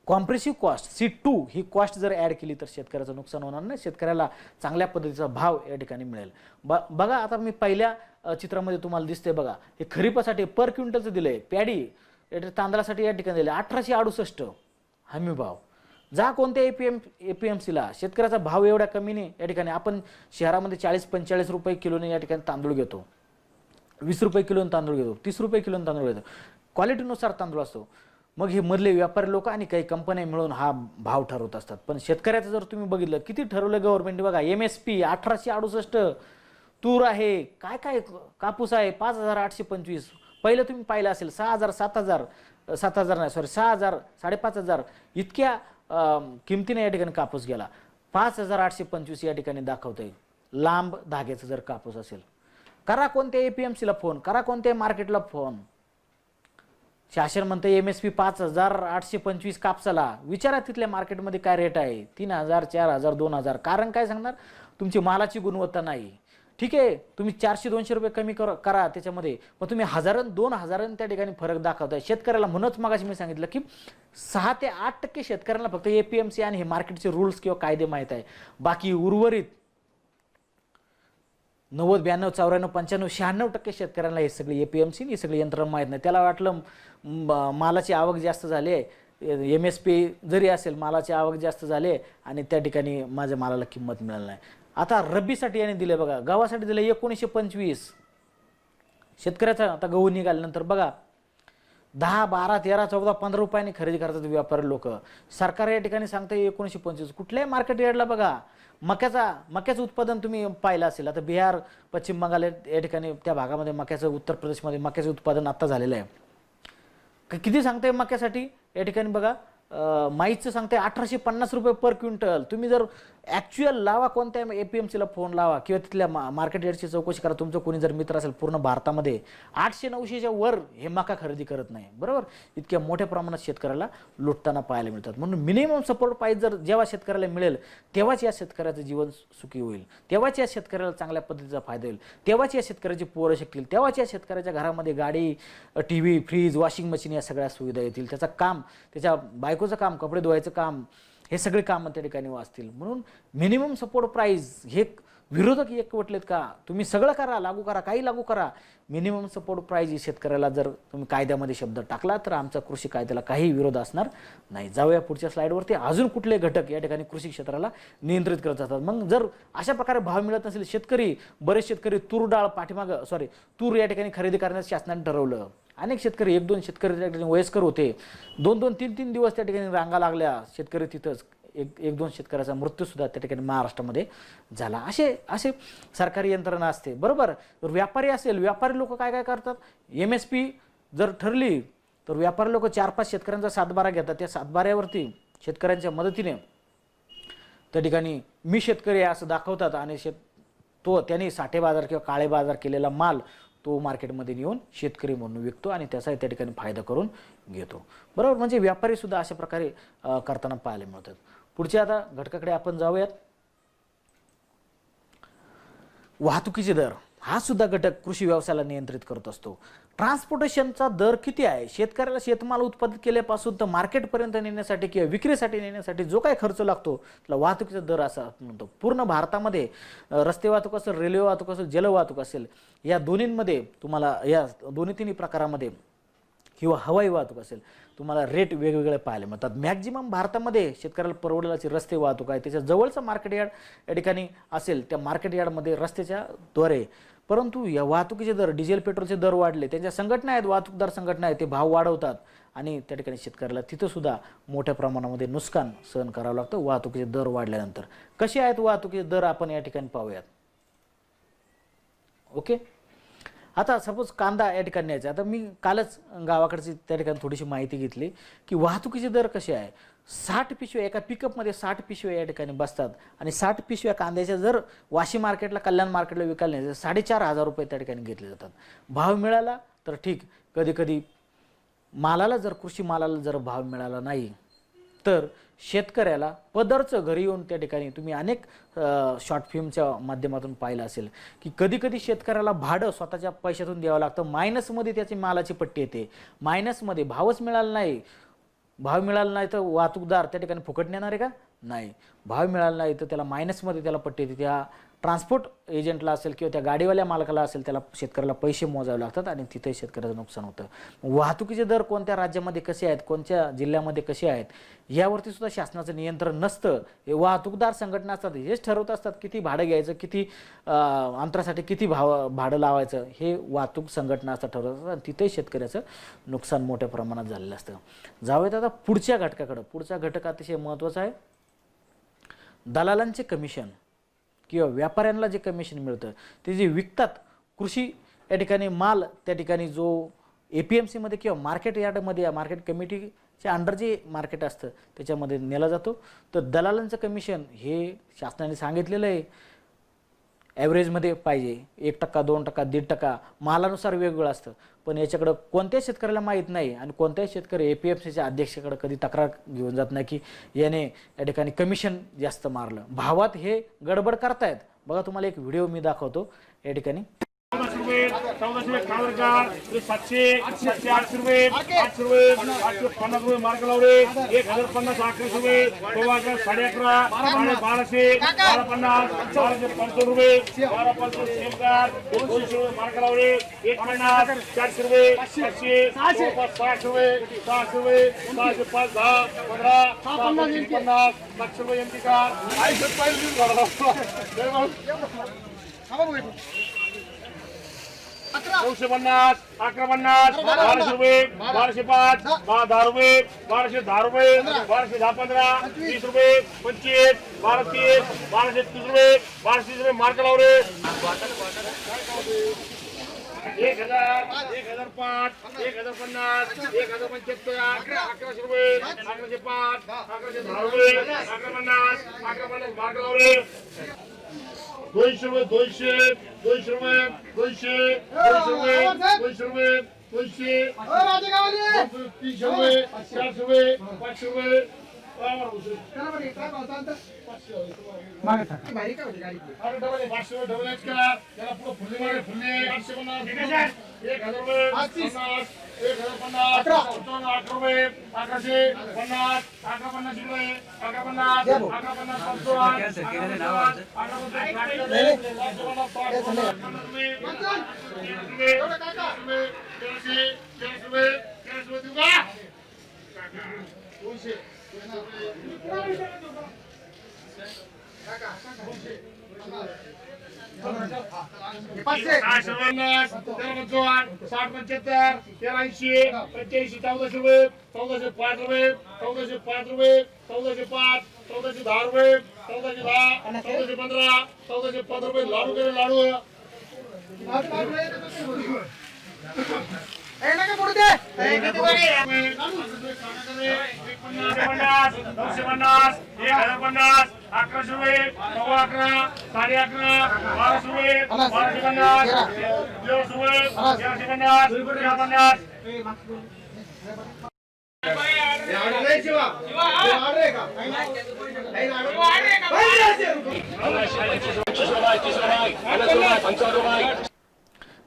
कॉम्प्रेसिव्ह कॉस्ट C2 ही कॉस्ट जर ॲड केली तर शेतकऱ्याचं नुकसान होणार नाही, शेतकऱ्याला चांगल्या पद्धतीचा भाव या ठिकाणी मिळेल. बघा, आता मी पहिल्या चित्रामध्ये तुम्हाला दिसते, बघा, हे खरीपासाठी पर क्विंटलचं दिलंय. पॅडी तांदळासाठी या ठिकाणी दिले 1868 हमी भाव. जा कोणत्या APMCला शेतकऱ्याचा भाव एवढ्या कमीने या ठिकाणी, आपण शहरामध्ये 40-45 रुपये किलोने या ठिकाणी तांदूळ घेतो, 20 रुपये किलोने तांदूळ घेतो, 30 रुपये किलोने तांदूळ घेतो, क्वालिटीनुसार तांदूळ असतो. मग हे मधले व्यापारी लोक आणि काही कंपन्या मिळून हा भाव ठरवत असतात. पण शेतकऱ्याचं जर तुम्ही बघितलं किती ठरवलं गव्हर्नमेंट, बघा, MSP 1868, तूर आहे, काय काय कापूस आहे 5825. पहिलं तुम्ही पाहिलं असेल 6000 7000 नाही, सॉरी 6000 5500 इतक्या किमतीने या ठिकाणी कापूस गेला. 5825 या ठिकाणी दाखवतंय. लांब धाग्याचा जर कापूस असेल, करा कोणत्या APMCला फोन, करा कोणत्या मार्केटला फोन, शासन म्हणते MSP 5825 कापसाला, विचारा तिथल्या मार्केटमध्ये काय रेट आहे, 3000 4000 2000. कारण काय सांगणार, तुमची मालाची गुणवत्ता नाही. ठीक आहे, तुम्ही 400-200 रुपये कमी करा त्याच्यामध्ये, मग तुम्ही 1000-2000 त्या ठिकाणी फरक दाखवताय शेतकऱ्याला. म्हणूनच मगाशी मी सांगितलं की 6 ते 8% शेतकऱ्यांना फक्त APMC आणि हे मार्केटचे रूल्स किंवा कायदे माहीत आहे. बाकी उर्वरित 90, 92, 94, 95, 96% शेतकऱ्यांना हे सगळे APMC ही सगळी यंत्रणा माहीत नाही. त्याला वाटलं मालाची आवक जास्त झाली आहे, MSP जरी असेल, मालाची आवक जास्त झाली आहे आणि त्या ठिकाणी माझ्या मालाला किंमत मिळाली नाही. आता रब्बीसाठी याने दिले, बघा, गव्हासाठी दिले 1925. शेतकऱ्याचा आता गहू निघाल्यानंतर बघा 10, 12, 13, 14, 15 रुपयांनी खरेदी करतात व्यापारी लोक. सरकार या ठिकाणी सांगते 1925. कुठल्याही मार्केट यार्डला बघा, मक्याचं उत्पादन तुम्ही पाहिलं असेल. आता बिहार, पश्चिम बंगाल या ठिकाणी त्या भागामध्ये मक्याचं, उत्तर प्रदेशमध्ये मक्याचं उत्पादन आता झालेलं आहे. किती सांगते मक्यासाठी या ठिकाणी, बघा, माईचं सांगते 1850 रुपये पर क्विंटल. तुम्ही जर ॲक्च्युअल लावा, कोणत्या APMCला फोन लावा किंवा तिथल्या मार्केट रेटची चौकशी करा. तुमचं कोणी जर मित्र असेल पूर्ण भारतामध्ये 800-900च्या वर हे मका खरेदी करत नाही, बरोबर. इतक्या मोठ्या प्रमाणात शेतकऱ्याला लुटताना पाहायला मिळतात. म्हणून मिनिमम सपोर्ट प्राईस जर जेव्हा शेतकऱ्याला मिळेल तेव्हाच या शेतकऱ्याचं जीवन सुखी होईल, तेव्हाच या शेतकऱ्याला चांगल्या पद्धतीचा फायदा होईल, तेव्हाच या शेतकऱ्याची पोरं शिकतील, तेव्हाच या शेतकऱ्याच्या घरामध्ये गाडी, TV, फ्रीज, वॉशिंग मशीन या सगळ्या सुविधा येतील. त्याचं काम, त्याच्या बायकोचं काम, कपडे धुवायचं काम, हे सगळे कामं त्या ठिकाणी वाचतील. म्हणून मिनिमम सपोर्ट प्राईस हे विरोधक एकवटलेत का? तुम्ही सगळं करा, लागू करा, काही लागू करा, मिनिमम सपोर्ट प्राईज शेतकऱ्याला जर तुम्ही कायद्यामध्ये शब्द टाकला तर आमचा कृषी कायद्याला काही विरोध असणार नाही. जाऊया पुढच्या स्लाइडवरती. अजून कुठले घटक या ठिकाणी कृषी क्षेत्राला नियंत्रित करत असतात? मग जर अशा प्रकारे भाव मिळत नसेल, बरेच शेतकरी तूर डाळ तूर या ठिकाणी खरेदी करण्यास शासनाने ठरवलं. अनेक शेतकरी, 1-2 शेतकरी त्या ठिकाणी वयस्कर होते, 2-2, 3-3 दिवस त्या ठिकाणी रांगा लागल्या, शेतकरी तिथंच. 1-2 शेतकऱ्याचा मृत्यूसुद्धा त्या ठिकाणी महाराष्ट्रामध्ये झाला. असे सरकारी यंत्रणा असते, बरोबर. व्यापारी असेल, व्यापारी लोक काय करतात, MSP जर ठरली तर व्यापारी लोक 4-5 शेतकऱ्यांचा सातबारा घेतात. त्या सातबाऱ्यावरती शेतकऱ्यांच्या मदतीने त्या ठिकाणी मी शेतकरी आहे असं दाखवतात आणि त्यांनी साठे बाजार किंवा काळे बाजार केलेला माल तो मार्केटमध्ये नेऊन शेतकरी म्हणून विकतो आणि त्याचा त्या ठिकाणी फायदा करून घेतो, बरोबर. म्हणजे व्यापारी सुद्धा अशा प्रकारे करताना पाहायला मिळतात. पुढच्या आता घटकाकडे आपण जाऊयात. वाहतुकीचे दर हा सुद्धा घटक कृषी व्यवसायाला नियंत्रित करत असतो. ट्रान्सपोर्टेशनचा दर किती आहे? शेतकऱ्याला शेतमाल उत्पादित केल्यापासून तर मार्केटपर्यंत नेण्यासाठी किंवा विक्रीसाठी नेण्यासाठी जो काही खर्च लागतो त्याला वाहतुकीचा दर असा म्हणतो. पूर्ण भारतामध्ये रस्ते वाहतूक असेल, रेल्वे वाहतूक असेल, जलवाहतूक असेल, या दोन्हींमध्ये तुम्हाला, या तिन्ही प्रकारामध्ये किंवा हवाई वाहतूक असेल, तुम्हाला रेट वेगवेगळे पाहायला मिळतात. मॅक्झिमम भारतामध्ये शेतकऱ्याला परवडेल रस्ते वाहतूक आहे. त्याच्या जवळचं मार्केट यार्ड या ठिकाणी असेल, त्या मार्केट यार्डमध्ये रस्त्याच्या द्वारे. परंतु या वाहतुकीचे दर, डिझेल पेट्रोलचे दर वाढले, त्यांच्या संघटना आहेत, वाहतूकदार संघटना आहेत, ते भाव वाढवतात आणि त्या ठिकाणी शेतकऱ्याला तिथं सुद्धा मोठ्या प्रमाणामध्ये नुकसान सहन करावं लागतं वाहतुकीचे दर वाढल्यानंतर. कसे आहेत वाहतुकीचे दर आपण या ठिकाणी पाहूयात. ओके. आता सपोज कांदा या ठिकाणी न्यायचा. आता मी कालच गावाकडची त्या ठिकाणी थोडीशी माहिती घेतली की वाहतुकीचे दर कसे आहे. 60 पिशव्या एका पिकअपमध्ये 60 पिशव्या या ठिकाणी बसतात आणि 60 पिशव्या कांद्याच्या जर वाशी मार्केटला, कल्याण मार्केटला विकायला नाही, 4,500 रुपये त्या ठिकाणी घेतले जातात. भाव मिळाला तर ठीक, कधी कधी मालाला जर, कृषी मालाला जर भाव मिळाला नाही तर शेतकऱ्याला पदरचं घरी येऊन त्या ठिकाणी तुम्ही अनेक शॉर्ट फिल्मच्या माध्यमातून पाहिलं असेल की कधी कधी शेतकऱ्याला भाडं स्वतःच्या पैशातून द्यावं लागतं. मायनसमध्ये त्याची मालाची पट्टी येते, मायनसमध्ये भावच मिळाला नाही. भाव मिळाला नाही तर वाहतूकदार त्या ठिकाणी फुकट नेणार आहे का? नाही. भाव मिळाला नाही तर त्याला मायनसमध्ये त्याला पट्टी येते. त्या ट्रान्सपोर्ट एजंटला असेल किंवा त्या गाडीवाल्या मालकाला असेल, त्याला शेतकऱ्याला पैसे मोजावे लागतात आणि तिथे शेतकऱ्याचं नुकसान होतं. वाहतुकीचे दर कोणत्या राज्यामध्ये कसे आहेत, कोणत्या जिल्ह्यामध्ये कसे आहेत, यावरती सुद्धा शासनाचं नियंत्रण नसतं. हे वाहतूकदार संघटना असतात, हेच ठरवत असतात किती भाडं घ्यायचं, किती अंतरासाठी किती भाडं लावायचं, हे वाहतूक संघटना असतात ठरवत असतात आणि तिथे शेतकऱ्याचं नुकसान मोठ्या प्रमाणात झालेलं असतं. जाऊयात आता पुढच्या घटकाकडं. पुढचा घटक अतिशय महत्त्वाचा आहे. दलालांचे कमिशन किंवा व्यापाऱ्यांना जे कमिशन मिळतं ते जे विकतात कृषी या ठिकाणी माल, त्या ठिकाणी जो APMC मध्ये किंवा मार्केट यार्डमध्ये, मार्केट कमिटीच्या अंडर जे मार्केट असतं त्याच्यामध्ये नेला जातो. तर दलालांचं कमिशन हे शासनाने सांगितलेलं आहे ॲव्हरेजमध्ये पाहिजे. 1%, 2%, 1.5% मालानुसार वेगवेगळं असतं. पण याच्याकडं कोणत्याच शेतकऱ्याला माहीत नाही आणि कोणत्याच शेतकरी APMCच्या अध्यक्षाकडे कधी तक्रार घेऊन जात नाही की याने या ठिकाणी कमिशन जास्त मारलं. भावात हे गडबड करतायत. बघा, तुम्हाला एक व्हिडिओ मी दाखवतो या ठिकाणी. 1400 कालरकार 700 700 800 रुपये 800 रुपये 850 रुपये मार्क लावले 1050 1100 रुपये 11 1200 1250 1250 रुपये 1250 सेमकार 200 रुपये मार्क लावले 150 400 रुपये 500 600 रुपये 600 रुपये 605 10 15 50 लक्ष रुपये एमटी कार 950 1150 1200 रुपये 1205 10 रुपये 1210 रुपये 1210 15 20 रुपये 25 1230 1230 रुपये 1230 रुपये मार्क लावले 1000 1005 1050 1075 1100 रुपये 1105 1110 रुपये 1150 1150 मार्क लावले 200 रुपये 200 200 रुपये 200 200 रुपये 200 रुपये 200 300 रुपये 400 रुपये 500 रुपये अरे डबल 500 डबल एक्स करा त्याला पुढे फुल्ली मारे फुल्ली 850 1000 रुपये 50 1050 8 रुपये 1150 1150 रुपये 1150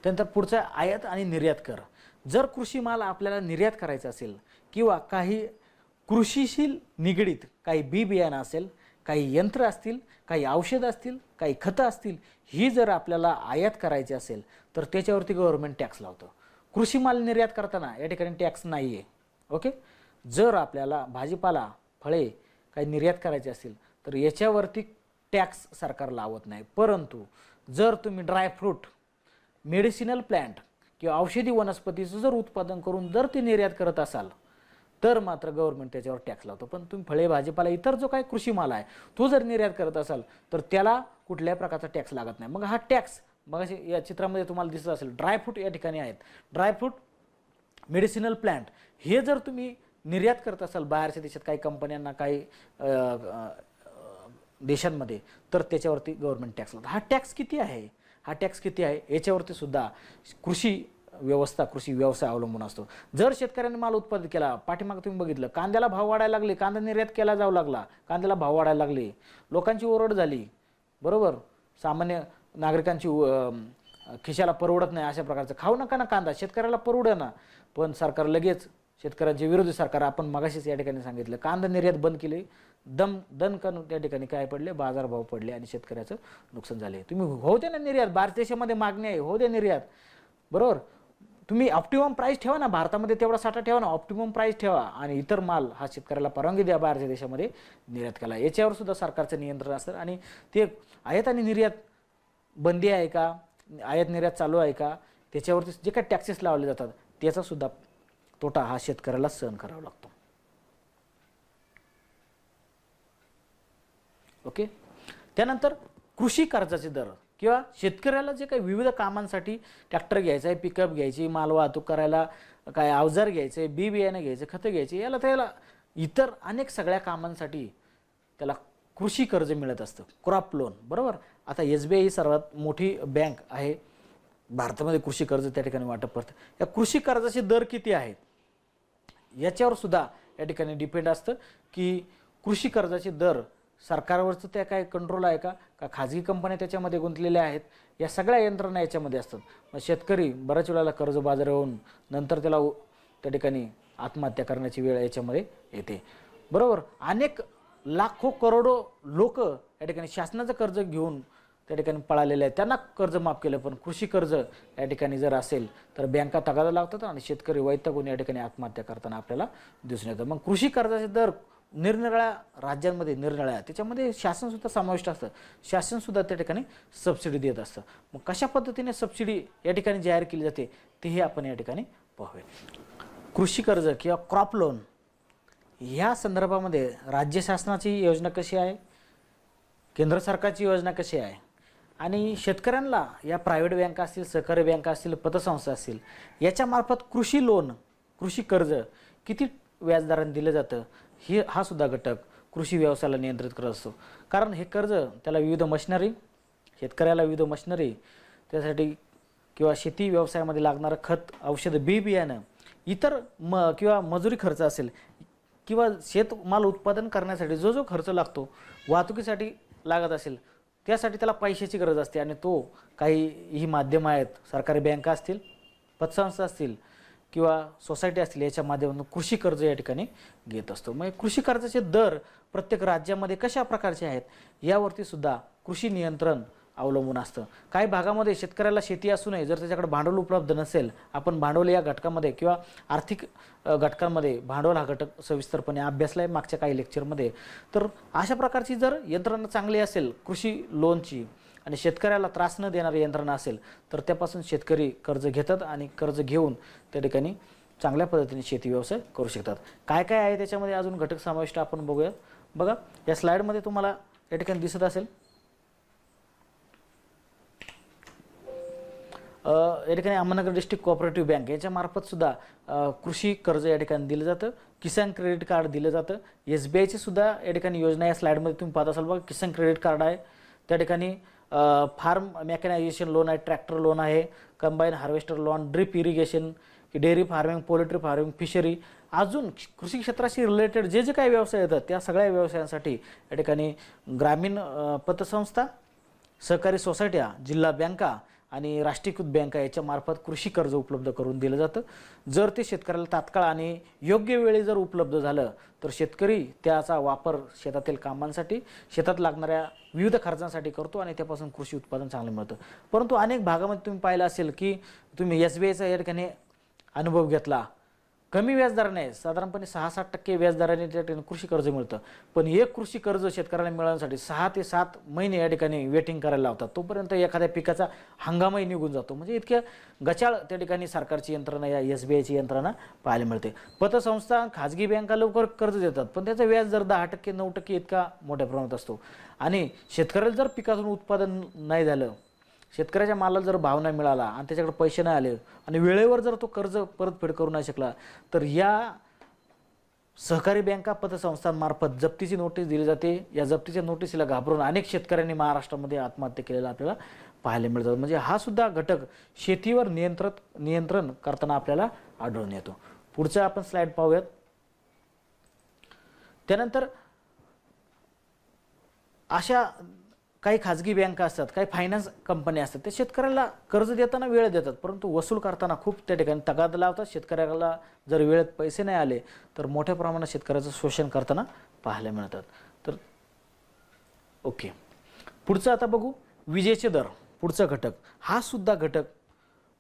त्यानंतर पुढचा आयात आणि निर्यात कर. जर कृषी माल आपल्याला निर्यात करायचा असेल किंवा काही कृषीशी निगडीत काही बी बियाणं असेल, काही यंत्र असतील, काही औषधं असतील, काही खतं असतील, ही जर आपल्याला आयात करायची असेल तर त्याच्यावरती गव्हर्नमेंट टॅक्स लावतं. कृषी माल निर्यात करताना या ठिकाणी टॅक्स नाही आहे. ओके. जर आपल्याला भाजीपाला फळे काही निर्यात करायचे असतील तर याच्यावरती टॅक्स सरकार लावत नाही. परंतु जर तुम्ही ड्रायफ्रूट, मेडिसिनल प्लांट किंवा औषधी वनस्पतीचं जर उत्पादन करून जर ते निर्यात करत असाल तर मात्र गव्हर्नमेंट त्याच्यावर टॅक्स लावतो. पण तुम्ही फळे, भाजीपाला, इतर जो काही कृषी माल आहे तो जर निर्यात करत असाल तर त्याला कुठल्याही प्रकारचा टॅक्स लागत नाही. मग हा टॅक्स मग या चित्रामध्ये तुम्हाला दिसत असेल ड्रायफ्रूट या ठिकाणी आहेत. ड्रायफ्रूट, मेडिसिनल प्लांट हे जर तुम्ही निर्यात करत असाल बाहेरच्या देशात काही कंपन्यांना, काही देशांमध्ये, तर त्याच्यावरती गव्हर्नमेंट टॅक्स लावतो. हा टॅक्स किती आहे, हा टॅक्स किती आहे याच्यावरती सुद्धा कृषी व्यवस्था, कृषी व्यवसाय अवलंबून असतो. जर शेतकऱ्यांनी माल उत्पादित केला, पाठीमागे तुम्ही बघितलं कांद्याला भाव वाढायला लागले, कांदा निर्यात केला जाऊ लागला, कांद्याला भाव वाढायला लागले, लोकांची ओरड झाली, बरोबर, सामान्य नागरिकांची खिशाला परवडत नाही अशा प्रकारचं, खाऊ नका ना कांदा, शेतकऱ्याला परवडे ना. पण सरकार लगेच शेतकऱ्यांचे विरोधी सरकार, आपण मगाशीच या ठिकाणी सांगितलं, कांदा निर्यात बंद केली, दणकन त्या ठिकाणी काय पडले, बाजारभाव पडले आणि शेतकऱ्याचं नुकसान झाले. तुम्ही होऊ दे ना निर्यात, भारत देशामध्ये मागणी आहे, होऊ दे निर्यात, बरोबर. तुम्ही ऑप्टिमम प्राइस ठेवा ना, भारतामध्ये तेवढा साठा ठेवा ना, ऑप्टिमम प्राइस ठेवा आणि इतर माल हा शेतकऱ्याला परवानगी द्या बाहेरच्या देशामध्ये निर्यात केला. याच्यावर सुद्धा सरकारचं नियंत्रण असतं. आणि ते आयात आणि निर्यात बंदी आहे का, आयात निर्यात चालू आहे का, त्याच्यावरती जे काही टॅक्सेस लावले जातात त्याचा सुद्धा तोटा हा शेतकऱ्याला सहन करावा लागतो. ओके. त्यानंतर कृषी कर्जाचे दर किंवा शेतकऱ्याला जे काही विविध कामांसाठी ट्रॅक्टर घ्यायचा आहे, पिकअप घ्यायची, माल वाहतूक करायला काय अवजार घ्यायचे, बी बियाणे घ्यायचे, खतं घ्यायचे, याला त्याला इतर अनेक सगळ्या कामांसाठी त्याला कृषी कर्ज मिळत असतं, क्रॉप लोन, बरोबर. आता SBI ही सर्वात मोठी बँक आहे भारतामध्ये, कृषी कर्ज त्या ठिकाणी वाटप करतं. या कृषी कर्जाचे दर किती आहेत याच्यावर सुद्धा या ठिकाणी डिपेंड असतं की कृषी कर्जाचे दर सरकारवरचं त्या काय कंट्रोल आहे का, का खाजगी कंपन्या त्याच्यामध्ये गुंतलेल्या आहेत, या सगळ्या यंत्रणा याच्यामध्ये असतात. मग शेतकरी बऱ्याच वेळेला कर्ज बाजार येऊन नंतर त्याला त्या ठिकाणी आत्महत्या करण्याची वेळ याच्यामध्ये येते, बरोबर. अनेक लाखो करोडो लोक या ठिकाणी शासनाचं कर्ज घेऊन त्या ठिकाणी पळालेले आहेत, त्यांना कर्ज माफ केलं. पण कृषी कर्ज या ठिकाणी जर असेल तर बँका तगादा लावतात आणि शेतकरी वैतागून या ठिकाणी आत्महत्या करताना आपल्याला दिसून येतं. मग कृषी कर्जाचे दर निरनिराळ्या राज्यांमध्ये निरनिराळ्या, त्याच्यामध्ये शासनसुद्धा समाविष्ट असतं, शासनसुद्धा त्या ठिकाणी सबसिडी देत असतं. मग कशा पद्धतीने सबसिडी या ठिकाणी जाहीर केली जाते तेही आपण या ठिकाणी पाहूया. कृषी कर्ज किंवा क्रॉप लोन ह्या संदर्भामध्ये राज्य शासनाची योजना कशी आहे, केंद्र सरकारची योजना कशी आहे आणि शेतकऱ्यांना या प्रायव्हेट बँका असतील, सहकारी बँका असतील, पतसंस्था असतील, याच्यामार्फत कृषी लोन, कृषी कर्ज किती व्याजदराने दिलं जातं हा सुद्धा घटक कृषी व्यवसायाला नियंत्रित करत असतो. कारण हे कर्ज त्याला विविध मशिनरी, शेतकऱ्याला विविध मशिनरी, त्यासाठी किंवा शेती व्यवसायामध्ये लागणारं खत, औषध, बी बियाणं, इतर किंवा मजुरी खर्च असेल, किंवा शेतमाल उत्पादन करण्यासाठी जो जो खर्च लागतो, वाहतुकीसाठी लागत असेल, त्यासाठी त्याला पैशाची गरज असते आणि तो काही ही माध्यमं आहेत, सरकारी बँका असतील, पतसंस्था असतील किंवा सोसायटी असतील, याच्या माध्यमातून कृषी कर्ज या ठिकाणी घेत असतो. मग कृषी कर्जाचे दर प्रत्येक राज्यामध्ये कशा प्रकारचे आहेत यावरती सुद्धा कृषी नियंत्रण अवलंबून असतं. काही भागामध्ये शेतकऱ्याला शेती असूनही जर त्याच्याकडे भांडवल उपलब्ध नसेल, आपण भांडवल या घटकामध्ये किंवा आर्थिक घटकांमध्ये भांडवल हा घटक सविस्तरपणे अभ्यासला आहे मागच्या काही लेक्चरमध्ये. तर अशा प्रकारची जर यंत्रणा चांगली असेल कृषी लोनची आणि शेतकऱ्याला त्रास न देणारी यंत्रणा असेल तर त्यापासून शेतकरी कर्ज घेतात आणि कर्ज घेऊन त्या ठिकाणी चांगल्या पद्धतीने शेती व्यवसाय करू शकतात. काय काय आहे त्याच्यामध्ये अजून घटक समाविष्ट आपण बघूया. बघा या स्लाइडमध्ये तुम्हाला या ठिकाणी दिसत असेल, या ठिकाणी अहमदनगर डिस्ट्रिक्ट कोऑपरेटिव्ह बँक याच्या मार्फत सुद्धा कृषी कर्ज या ठिकाणी दिलं जातं. किसान क्रेडिट कार्ड दिलं जातं. SBIची सुद्धा या ठिकाणी योजना या स्लाइडमध्ये तुम्ही पाहत असाल बघा, किसान क्रेडिट कार्ड आहे. त्या ठिकाणी फार्म मेकॅनायझेशन लोन आहे, ट्रॅक्टर लोन आहे, combine harvester loan, drip irrigation, dairy farming, poultry farming, fishery, अजून कृषी क्षेत्राशी रिलेटेड जे जे काही व्यवसाय येतात त्या सगळ्या व्यवसायांसाठी या ठिकाणी ग्रामीण पतसंस्था, सहकारी सोसायट्या, जिल्हा बँका आणि राष्ट्रीयकृत बँका याच्या मार्फत कृषी कर्ज उपलब्ध करून दिलं जातं. जर ते शेतकऱ्याला तात्काळ आणि योग्य वेळी जर उपलब्ध झालं तर शेतकरी त्याचा वापर शेतातील कामांसाठी, शेतात लागणाऱ्या विविध खर्चांसाठी करतो आणि त्यापासून कृषी उत्पादन चांगलं मिळतं. परंतु अनेक भागामध्ये तुम्ही पाहिलं असेल की तुम्ही SBIचा या ठिकाणी अनुभव घेतला, कमी व्याजदराने साधारणपणे 6-7% व्याजदराने त्या ठिकाणी कृषी कर्ज मिळतं. पण एक कृषी कर्ज शेतकऱ्याला मिळवण्यासाठी 6 ते 7 महिने या ठिकाणी वेटिंग करायला लावतात. तोपर्यंत एखाद्या पिकाचा हंगामही निघून जातो. म्हणजे इतक्या गचाळ त्या ठिकाणी सरकारची यंत्रणा या SBIची यंत्रणा पाहायला मिळते. पतसंस्था, खाजगी बँका लवकर कर्ज देतात पण त्याचा व्याज दर 10%, 9% इतका मोठ्या प्रमाणात असतो. आणि शेतकऱ्याला जर पिकातून उत्पादन नाही झालं, शेतकऱ्याच्या मालाला जर भाव नाही मिळाला आणि त्याच्याकडे पैसे नाही आले आणि वेळेवर जर तो कर्ज परतफेड करू नाही शकला तर या सहकारी बँका, पतसंस्थांमार्फत जप्तीची नोटीस दिली जाते. या जप्तीच्या नोटीसीला घाबरून अनेक शेतकऱ्यांनी महाराष्ट्रामध्ये आत्महत्या केलेला आपल्याला पाहायला मिळतात. म्हणजे हा सुद्धा घटक शेतीवर नियंत्रण करताना आपल्याला आढळून येतो. पुढचा आपण स्लाइड पाहूयात. त्यानंतर अशा काही खाजगी बँका असतात, काही फायनान्स कंपन्या असतात, ते शेतकऱ्याला कर्ज देताना वेळ देतात परंतु वसूल करताना खूप त्या ठिकाणी तगादा लावतात. शेतकऱ्याला जर वेळेत पैसे नाही आले तर मोठ्या प्रमाणात शेतकऱ्याचं शोषण करताना पाहायला मिळतात. तर ओके, पुढचं आता बघू विजेचे दर. पुढचा घटक हा सुद्धा घटक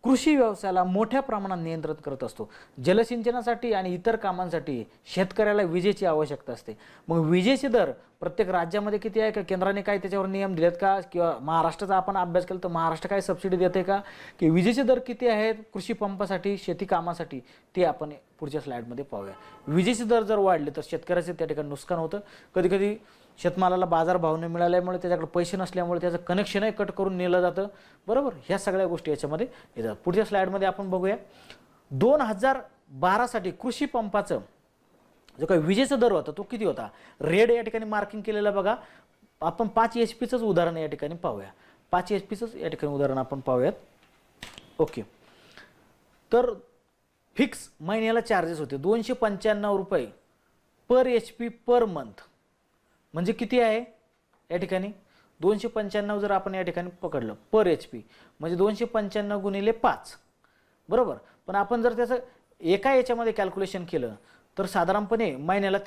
कृषी व्यवसायाला मोठ्या प्रमाणात नियंत्रित करत असतो. जलसिंचनासाठी आणि इतर कामांसाठी शेतकऱ्याला विजेची आवश्यकता असते. मग विजेचे दर प्रत्येक राज्यामध्ये किती आहे का, केंद्राने काय त्याच्यावर नियम दिलेत का, किंवा महाराष्ट्राचा आपण अभ्यास केला तर महाराष्ट्र काय सबसिडी देते का, की विजेचे दर किती आहेत कृषी पंपासाठी, शेती कामासाठी, ते आपण पुढच्या स्लाइडमध्ये पाहूया. विजेचे दर जर वाढले तर शेतकऱ्याचे त्या ठिकाणी नुकसान होतं. कधी कधी शेतमालाला बाजारभाव न मिळाल्यामुळे, त्याच्याकडे पैसे नसल्यामुळे त्याचं कनेक्शनही कट करून नेलं जातं. बरोबर, ह्या सगळ्या गोष्टी याच्यामध्ये येतात. पुढच्या स्लाइडमध्ये आपण बघूया. 2012 साठी कृषी पंपाचं जो काही विजेचा दर होता तो किती होता. रेड या ठिकाणी मार्किंग केलेलं बघा. आपण 5 HPचंच उदाहरण या ठिकाणी पाहूया. 5 HPचंच या ठिकाणी उदाहरण आपण पाहूयात. ओके, तर फिक्स महिन्याला चार्जेस होते 295 रुपये पर HP पर मंथ. म्हणजे किती आहे या ठिकाणी 295 जर आपण या ठिकाणी पकडलं पर HP म्हणजे 295 गुणिले 5, बरोबर. पण आपण जर त्याचं एका याच्यामध्ये कॅल्क्युलेशन केलं तर साधारणपणे महिन्याला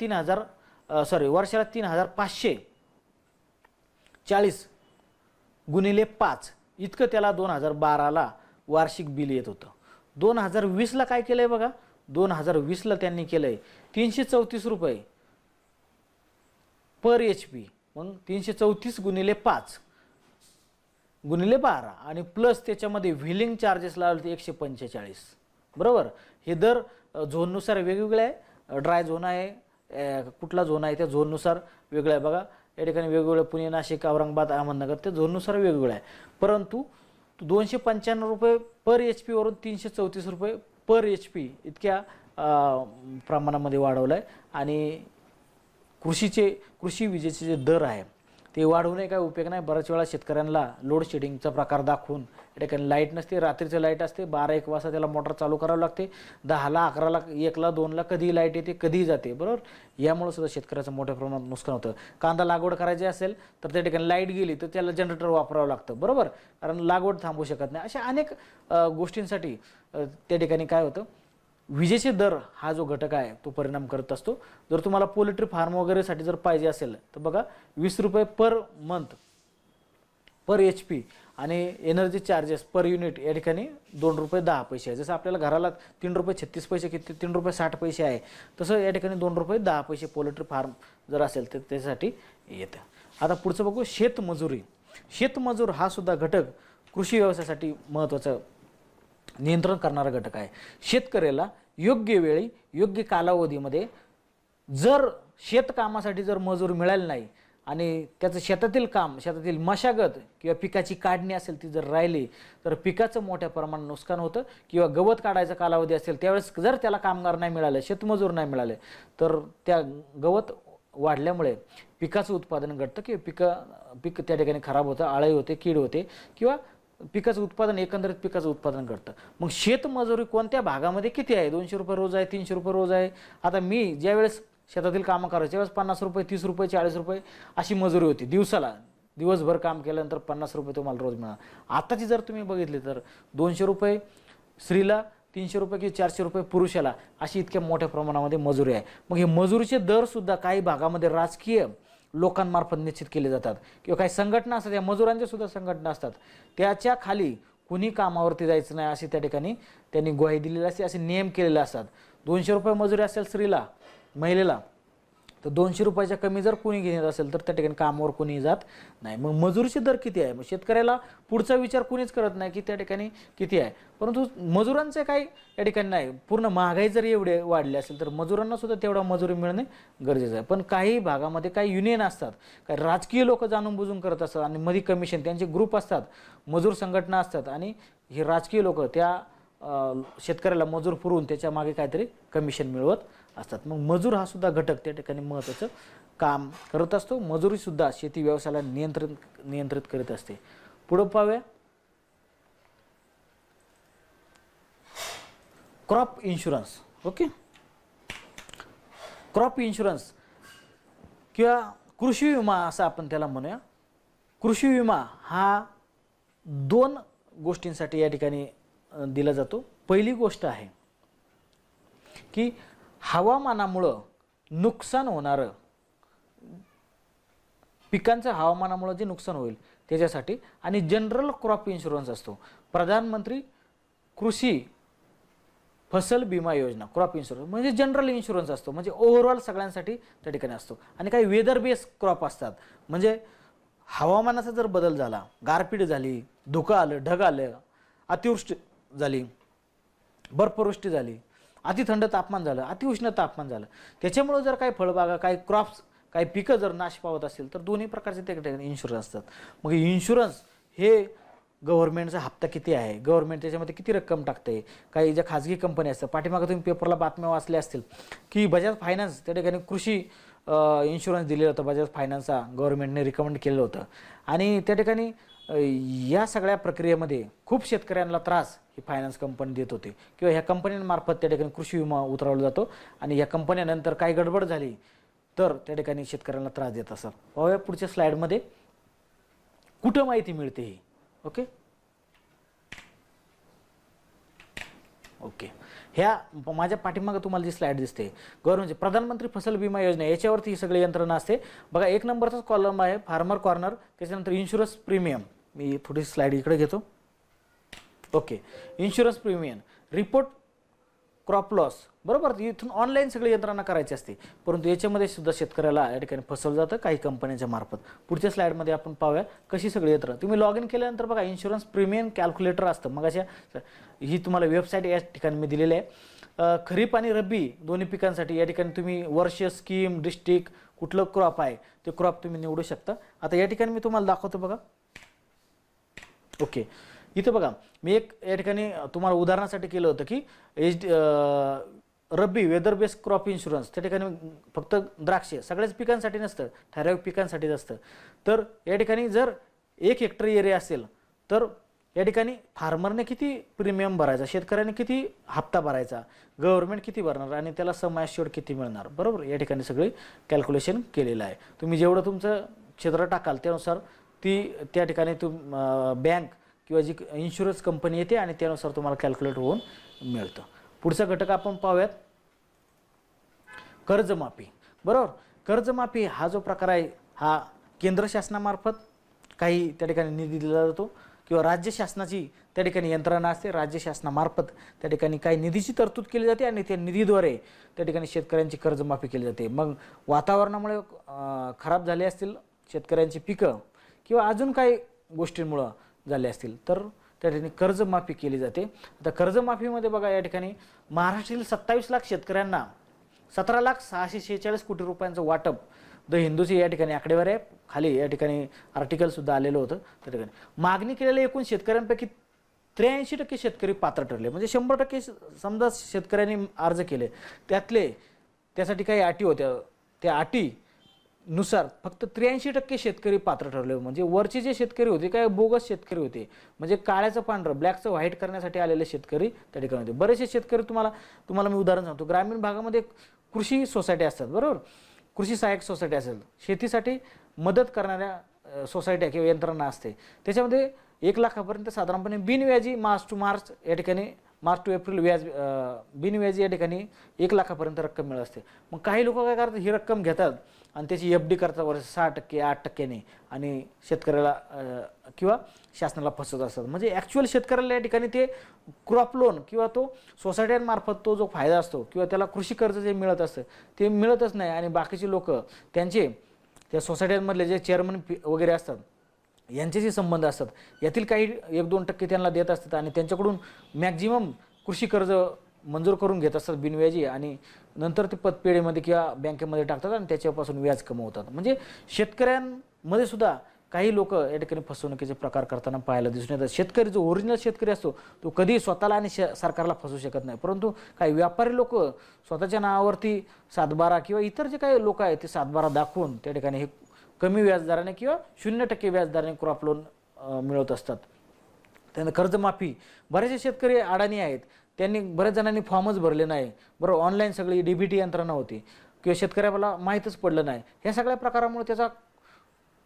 वर्षाला 3540 गुणिले 5 इतकं त्याला 2012ला वार्षिक बिल येत होतं. 2020ला काय केलंय बघा, 2020ला त्यांनी केलंय 334 रुपये पर HP. मग 334 गुणिले 5 गुणिले 12 आणि प्लस त्याच्यामध्ये व्हिलिंग चार्जेस लावले ते 145. बरोबर, हे दर झोननुसार वेगवेगळे आहे. ड्राय झोन आहे, कुठला झोन आहे त्या झोननुसार वेगळं आहे. बघा या ठिकाणी वेगवेगळे पुणे, नाशिक, औरंगाबाद, अहमदनगर त्या झोननुसार वेगवेगळं आहे. परंतु 295 रुपये पर HP वरून 334 रुपये पर HP इतक्या प्रमाणामध्ये वाढवलं आहे. आणि कृषी विजेचे जे दर आहे ते वाढवूनही काय उपयोग नाही. बऱ्याच वेळा शेतकऱ्यांना लोड शेडिंगचा प्रकार दाखवून या ठिकाणी लाईट नसते, रात्रीचं लाईट असते, 12-1 वाजता त्याला मोटर चालू करावं लागते, 10ला 11ला 1ला 2ला कधीही लाईट येते, कधीही जाते, बरोबर. यामुळे सुद्धा शेतकऱ्याचं मोठ्या प्रमाणात नुकसान होतं. कांदा लागवड करायची असेल तर त्या ठिकाणी लाईट गेली तर त्याला जनरेटर वापरावं लागतं, बरोबर, कारण लागवड थांबवू शकत नाही. अशा अनेक गोष्टींसाठी त्या ठिकाणी काय होतं, विजेचे दर हा जो घटक आहे तो परिणाम करत असतो. जर तुम्हाला पोल्ट्री फार्म वगैरेसाठी जर पाहिजे असेल तर बघा 20 रुपये पर मंथ पर HP आणि एनर्जी चार्जेस पर युनिट या ठिकाणी 2 रुपये 10 पैसे आहे. जसं आपल्याला घराला 3 रुपये 36 पैसे किती 3 रुपये 60 पैसे आहे, तसं या ठिकाणी 2 रुपये 10 पैसे पोल्ट्री फार्म जर असेल तर त्यासाठी येतं. आता पुढचं बघू शेतमजुरी. शेतमजूर हा सुद्धा घटक कृषी व्यवसायासाठी महत्त्वाचा नियंत्रण करणारा घटक आहे. शेतकऱ्याला योग्य वेळी योग्य कालावधीमध्ये जर शेतकामासाठी जर मजूर मिळाले नाही आणि त्याचं शेतातील काम, शेतातील मशागत किंवा पिकाची काढणी असेल ती जर राहिली तर पिकाचं मोठ्या प्रमाणात नुकसान होतं. किंवा गवत काढायचा कालावधी असेल त्यावेळेस जर त्याला कामगार नाही मिळाले, शेतमजूर नाही मिळाले तर त्या गवत वाढल्यामुळे पिकाचं उत्पादन घटतं किंवा पीक त्या ठिकाणी खराब होतं, आळी होते, कीड होते किंवा पिकाचं उत्पादन एकंदरीत पिकाचं उत्पादन घटतं. मग शेतमजुरी कोणत्या भागामध्ये किती आहे, 200 रुपये रोज आहे, 300 रुपये रोज आहे. आता मी ज्यावेळेस शेतातील कामं करायचे त्यावेळेस 50 रुपये, 30 रुपये, 40 रुपये अशी मजुरी होती दिवसाला. दिवसभर काम केल्यानंतर 50 रुपये तुम्हाला रोज मिळणार. आताची जर तुम्ही बघितली तर 200 रुपये स्त्रीला, 300 रुपये की 400 रुपये पुरुषाला अशी इतक्या मोठ्या प्रमाणामध्ये मजुरी आहे. मग हे मजुरीचे दर सुद्धा काही भागामध्ये राजकीय लोकांमार्फत निश्चित केले जातात किंवा काही संघटना असतात, या मजुरांच्या सुद्धा संघटना असतात, त्याच्या खाली कुणी कामावरती जायचं नाही अशी त्या ठिकाणी त्यांनी ग्वाही दिलेली असते, असे नियम केलेले असतात. 200 रुपये मजुरी असेल स्त्रीला, महिलेला, तर 200 रुपयाच्या कमी जर कोणी घेत असेल तर त्या ठिकाणी कामावर कोणी जात नाही. मग मजुरीचे दर किती आहे, मग शेतकऱ्याला पुढचा विचार कोणीच करत नाही की त्या ठिकाणी किती आहे. परंतु मजुरांचे काही या ठिकाणी नाही, पूर्ण महागाई जर एवढे वाढले असेल तर मजुरांना सुद्धा तेवढा मजुरी मिळणे गरजेचं आहे. पण काही भागामध्ये काही युनियन असतात, काही राजकीय लोक जाणून बुजून करत असतात आणि मध्ये कमिशन त्यांचे ग्रुप असतात, मजूर संघटना असतात आणि हे राजकीय लोक त्या शेतकऱ्याला मजूर पुरवून त्याच्या मागे काहीतरी कमिशन मिळवत असतात. मग मजूर हा सुद्धा घटक त्या ठिकाणी महत्त्वाचं काम करत असतो. मजुरी सुद्धा शेती व्यवसायाला नियंत्रित करीत असते. पुढे पाहूया crop insurance. Okay, crop insurance किंवा कृषी विमा असं आपण त्याला म्हणूया. कृषी विमा हा 2 गोष्टींसाठी या ठिकाणी दिला जातो. पहिली गोष्ट आहे की हवामानामुळं नुकसान होणारं, पिकांचं हवामानामुळं जे नुकसान होईल त्याच्यासाठी, आणि जनरल क्रॉप इन्शुरन्स असतो. प्रधानमंत्री कृषी फसल विमा योजना क्रॉप इन्शुरन्स म्हणजे जनरल इन्शुरन्स असतो, म्हणजे ओव्हरऑल सगळ्यांसाठी त्या ठिकाणी असतो. आणि काही वेदर बेस क्रॉप असतात, म्हणजे हवामानाचा जर बदल झाला, गारपीट झाली, धुकं आलं, ढग आलं, अतिवृष्टी झाली, बर्फवृष्टी झाली, अति थंड तापमान झालं, अतिउष्ण तापमान झालं, त्याच्यामुळे जर काही फळबागा, काही क्रॉप्स, काही पिकं जर नाश पावत असतील तर दोन्ही प्रकारचे त्या ठिकाणी इन्शुरन्स असतात. मग इन्शुरन्स हे गव्हर्नमेंटचा हप्ता किती आहे, गव्हर्नमेंट त्याच्यामध्ये किती रक्कम टाकते. काही ज्या खाजगी कंपनी असतात, पाठीमागे तुम्ही पेपरला बातम्या वाचल्या असतील की बजाज फायनान्स त्या ठिकाणी कृषी इन्शुरन्स दिलेलं होतं. बजाज फायनान्सचा गव्हर्नमेंटने रिकमेंड केलं होतं आणि त्या ठिकाणी या सगळ्या प्रक्रियेमध्ये खूप शेतकऱ्यांना त्रास ही फायनान्स कंपनी देत होते किंवा ह्या कंपन्यांमार्फत त्या ठिकाणी कृषी विमा उतरवला जातो आणि या कंपन्यानंतर काही गडबड झाली तर त्या ठिकाणी शेतकऱ्यांना त्रास देत असतात. पाहूया पुढच्या स्लाइडमध्ये कुठं माहिती मिळते ही. ओके ओके ह्या माझ्या पाठीमागे तुम्हाला जी स्लाइड दिसते गव्हर्नमेंट प्रधानमंत्री फसल विमा योजना, याच्यावरती ही सगळी यंत्रणा असते. बघा 1 नंबरचाच कॉलम आहे फार्मर कॉर्नर, त्याच्यानंतर इन्शुरन्स प्रीमियम. मी थोडी स्लाइड इकडे घेतो. Okay, insurance premium, report crop loss, बरोबर. इथून ऑनलाईन सगळी यंत्रणा करायची असते, परंतु याच्यामध्ये सुद्धा शेतकऱ्याला या ठिकाणी फसवलं जातं काही कंपन्यांच्या मार्फत. पुढच्या स्लाइडमध्ये आपण पाहूया कशी सगळी यंत्रणा. तुम्ही लॉग इन केल्यानंतर बघा इन्शुरन्स प्रीमियम कॅल्क्युलेटर असतं. मग अशा ही तुम्हाला वेबसाईट या ठिकाणी मी दिलेली आहे. खरीप आणि रब्बी दोन्ही पिकांसाठी या ठिकाणी तुम्ही वर्ष, स्कीम, डिस्ट्रिक्ट, कुठलं क्रॉप आहे ते क्रॉप तुम्ही निवडू शकता. आता या ठिकाणी मी तुम्हाला दाखवतो बघा. ओके, इथं बघा मी एक या ठिकाणी तुम्हाला उदाहरणासाठी केलं होतं की रब्बी वेदर बेस्ड क्रॉप इन्शुरन्स त्या ठिकाणी फक्त द्राक्षे सगळ्याच पिकांसाठी नसतं, ठराविक पिकांसाठीच असतं. तर या ठिकाणी जर 1 हेक्टर एरिया असेल तर या ठिकाणी फार्मरने किती प्रीमियम भरायचा, शेतकऱ्याने किती हप्ता भरायचा, गव्हर्नमेंट किती भरणार आणि त्याला सम ॲश्युअर्ड किती मिळणार, बरोबर. या ठिकाणी सगळी कॅल्क्युलेशन केलेलं आहे. तुम्ही जेवढं तुमचं क्षेत्र टाकाल त्यानुसार त्या ठिकाणी बँक किंवा जी इन्शुरन्स कंपनी येते आणि त्यानुसार तुम्हाला कॅल्क्युलेट होऊन मिळतं. पुढचा घटक आपण पाहूयात कर्जमाफी, बरोबर. कर्जमाफी हा जो प्रकार आहे हा केंद्र शासनामार्फत काही त्या ठिकाणी निधी दिला जातो किंवा राज्य शासनाची त्या ठिकाणी यंत्रणा असते, राज्य शासनामार्फत त्या ठिकाणी काही निधीची तरतूद केली जाते आणि त्या निधीद्वारे त्या ठिकाणी शेतकऱ्यांची कर्जमाफी केली जाते. मग वातावरणामुळे खराब झाले असतील शेतकऱ्यांची पिकं किंवा अजून काही गोष्टींमुळं झाले असतील तर त्या ठिकाणी कर्जमाफी केली जाते. आता कर्जमाफीमध्ये बघा या ठिकाणी महाराष्ट्रातील 27 लाख शेतकऱ्यांना 17,646 कोटी रुपयांचं वाटप द हिंदूची या ठिकाणी आकडेवारी आहे, खाली या ठिकाणी आर्टिकलसुद्धा आलेलं होतं. त्या ठिकाणी मागणी केलेल्या एकूण शेतकऱ्यांपैकी 83% शेतकरी पात्र ठरले. म्हणजे 100% समजा शेतकऱ्यांनी अर्ज केले त्यातले त्यासाठी काही अटी होत्या, त्या अटीनुसार फक्त 83% शेतकरी पात्र ठरले. म्हणजे वरचे जे शेतकरी होते काय बोगस शेतकरी होते, म्हणजे काळ्याचं पांढरं ब्लॅकचं व्हाईट करण्यासाठी आलेले शेतकरी त्या ठिकाणी होते. बरेचसे शेतकरी तुम्हाला मी उदाहरण सांगतो. ग्रामीण भागामध्ये कृषी सोसायटी असतात, बरोबर, कृषी सहाय्यक सोसायटी असेल, शेतीसाठी मदत करणाऱ्या सोसायट्या किंवा यंत्रणा असते. त्याच्यामध्ये 1 लाखापर्यंत साधारणपणे बिनव्याजी मार्च टू एप्रिल व्याज बिनव्याजी या ठिकाणी 1 लाखापर्यंत रक्कम मिळत असते. मग काही लोक काय करतात, ही रक्कम घेतात आणि त्याची FD करतात वर्ष 6%, 8%ने आणि शेतकऱ्याला किंवा शासनाला फसवत असतात. म्हणजे ॲक्च्युअल शेतकऱ्याला या ठिकाणी ते क्रॉप लोन किंवा तो सोसायट्यांमार्फत तो जो फायदा असतो किंवा त्याला कृषी कर्ज जे मिळत असतं ते मिळतच नाही. आणि बाकीचे लोक त्या सोसायट्यांमधले जे चेअरमन वगैरे असतात यांचे जे संबंध असतात यातील काही 1-2% त्यांना देत असतात आणि त्यांच्याकडून मॅक्झिमम कृषी कर्ज मंजूर करून घेत असतात बिनव्याजी आणि नंतर ते पतपेढीमध्ये किंवा बँकेमध्ये टाकतात आणि त्याच्यापासून व्याज कमवतात. म्हणजे शेतकऱ्यांमध्ये सुद्धा काही लोक या ठिकाणी फसवणुकीचे प्रकार करताना पाहायला दिसून येतात. शेतकरी जो ओरिजिनल शेतकरी असतो तो कधी स्वतःला आणि सरकारला फसवू शकत नाही, परंतु काही व्यापारी लोक स्वतःच्या नावावरती 7/12 किंवा इतर जे काही लोक आहेत ते 7/12 दाखवून त्या ठिकाणी हे कमी व्याजदराने किंवा 0% व्याजदराने क्रॉप लोन मिळवत असतात. त्यानंतर कर्जमाफी, बरेचसे शेतकरी अडाणी आहेत, त्यांनी बऱ्याच जणांनी फॉर्मच भरले नाही, बरोबर, ऑनलाईन सगळी DBT यंत्रणा होती किंवा शेतकऱ्याला माहीतच पडलं नाही. ह्या सगळ्या प्रकारामुळे त्याचा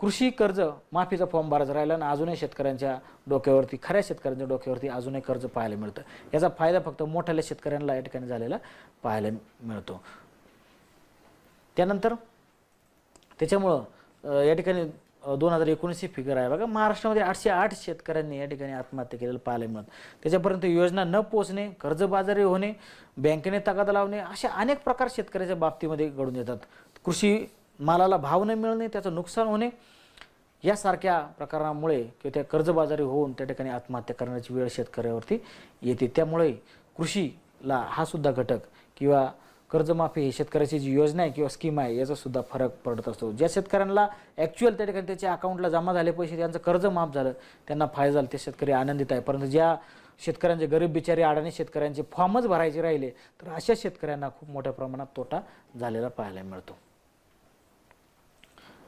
कृषी कर्ज माफीचा फॉर्म भरायचा राहिला आणि अजूनही शेतकऱ्यांच्या डोक्यावरती, खऱ्या शेतकऱ्यांच्या डोक्यावरती अजूनही कर्ज पाहायला मिळतं. याचा फायदा फक्त मोठ्या शेतकऱ्यांना या ठिकाणी झालेला पाहायला मिळतो. त्यानंतर त्याच्यामुळं या ठिकाणी 2019 फिगर आहे बघा, महाराष्ट्रामध्ये 808 शेतकऱ्यांनी या ठिकाणी आत्महत्या केलेलं पाहायला मिळतं. त्याच्यापर्यंत योजना न पोचणे, कर्जबाजारी होणे, बँकेने तगादा लावणे अशा अनेक प्रकार शेतकऱ्याच्या बाबतीमध्ये घडून येतात. कृषी मालाला भाव न मिळणे, त्याचं नुकसान होणे यासारख्या प्रकारामुळे किंवा त्या कर्जबाजारी होऊन त्या ठिकाणी आत्महत्या करण्याची वेळ शेतकऱ्यावरती येते. त्यामुळे कृषीला हा सुद्धा घटक किंवा कर्जमाफी ही शेतकऱ्याची जी योजना आहे किंवा स्कीम आहे याचा सुद्धा फरक पडत असतो. ज्या शेतकऱ्यांना ॲक्च्युअल त्या ठिकाणी त्याच्या अकाउंटला जमा झाले पैसे, त्यांचं कर्ज माफ झालं, त्यांना फायदा झाला, ते शेतकरी आनंदित आहे. परंतु ज्या शेतकऱ्यांचे गरीब बिचारी अडाणी शेतकऱ्यांचे फॉर्मच भरायचे राहिले तर अशा शेतकऱ्यांना खूप मोठ्या प्रमाणात तोटा झालेला पाहायला मिळतो.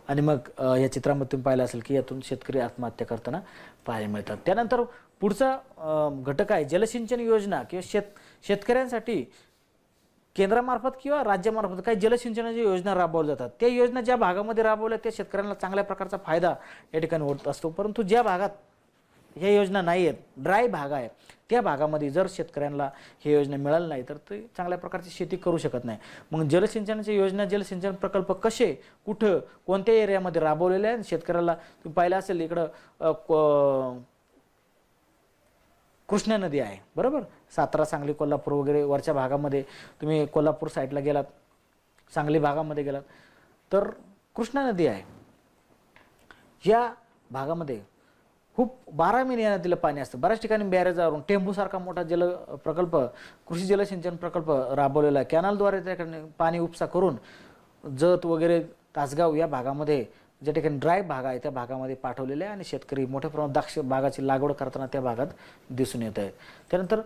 आणि मग या चित्रामध्ये तुम्ही पाहिलं असेल की यातून शेतकरी आत्महत्या करताना पाहायला मिळतात. त्यानंतर पुढचा घटक आहे जलसिंचन योजना किंवा शेतकऱ्यांसाठी केंद्रामार्फत किंवा राज्यामार्फत काही जलसिंचनाच्या योजना राबवल्या जातात. त्या योजना ज्या भागामध्ये राबवल्या त्या शेतकऱ्यांना चांगल्या प्रकारचा फायदा या ठिकाणी होत असतो. परंतु ज्या भागात ह्या योजना नाही आहेत, ड्राय भाग आहे, त्या भागामध्ये जर शेतकऱ्यांना हे योजना मिळाली नाही तर ते चांगल्या प्रकारची शेती करू शकत नाही. मग जलसिंचनाच्या योजना, जलसिंचन प्रकल्प कसे, कुठं, कोणत्या एरियामध्ये राबवलेले आहेत शेतकऱ्याला तुम्ही पाहिलं असेल. इकडं कृष्णा नदी आहे, बरोबर, सातारा, सांगली, कोल्हापूर वगैरे वरच्या भागामध्ये तुम्ही कोल्हापूर साईडला गेलात, सांगली भागामध्ये गेलात तर कृष्णा नदी आहे. या भागामध्ये खूप 12 महिने या नदीला पाणी असतं. बऱ्याच ठिकाणी बॅरेजवरून टेंबूसारखा मोठा प्रकल्प, कृषी जलसिंचन प्रकल्प राबवलेला आहे. कॅनलद्वारे त्याकडे पाणी उपसा करून जत वगैरे, तासगाव या भागामध्ये ज्या ठिकाणी ड्राय भाग आहे त्या भागामध्ये पाठवलेले आहे आणि शेतकरी मोठ्या प्रमाणात द्राक्ष बागाची लागवड करताना त्या भागात दिसून येत आहेत. त्यानंतर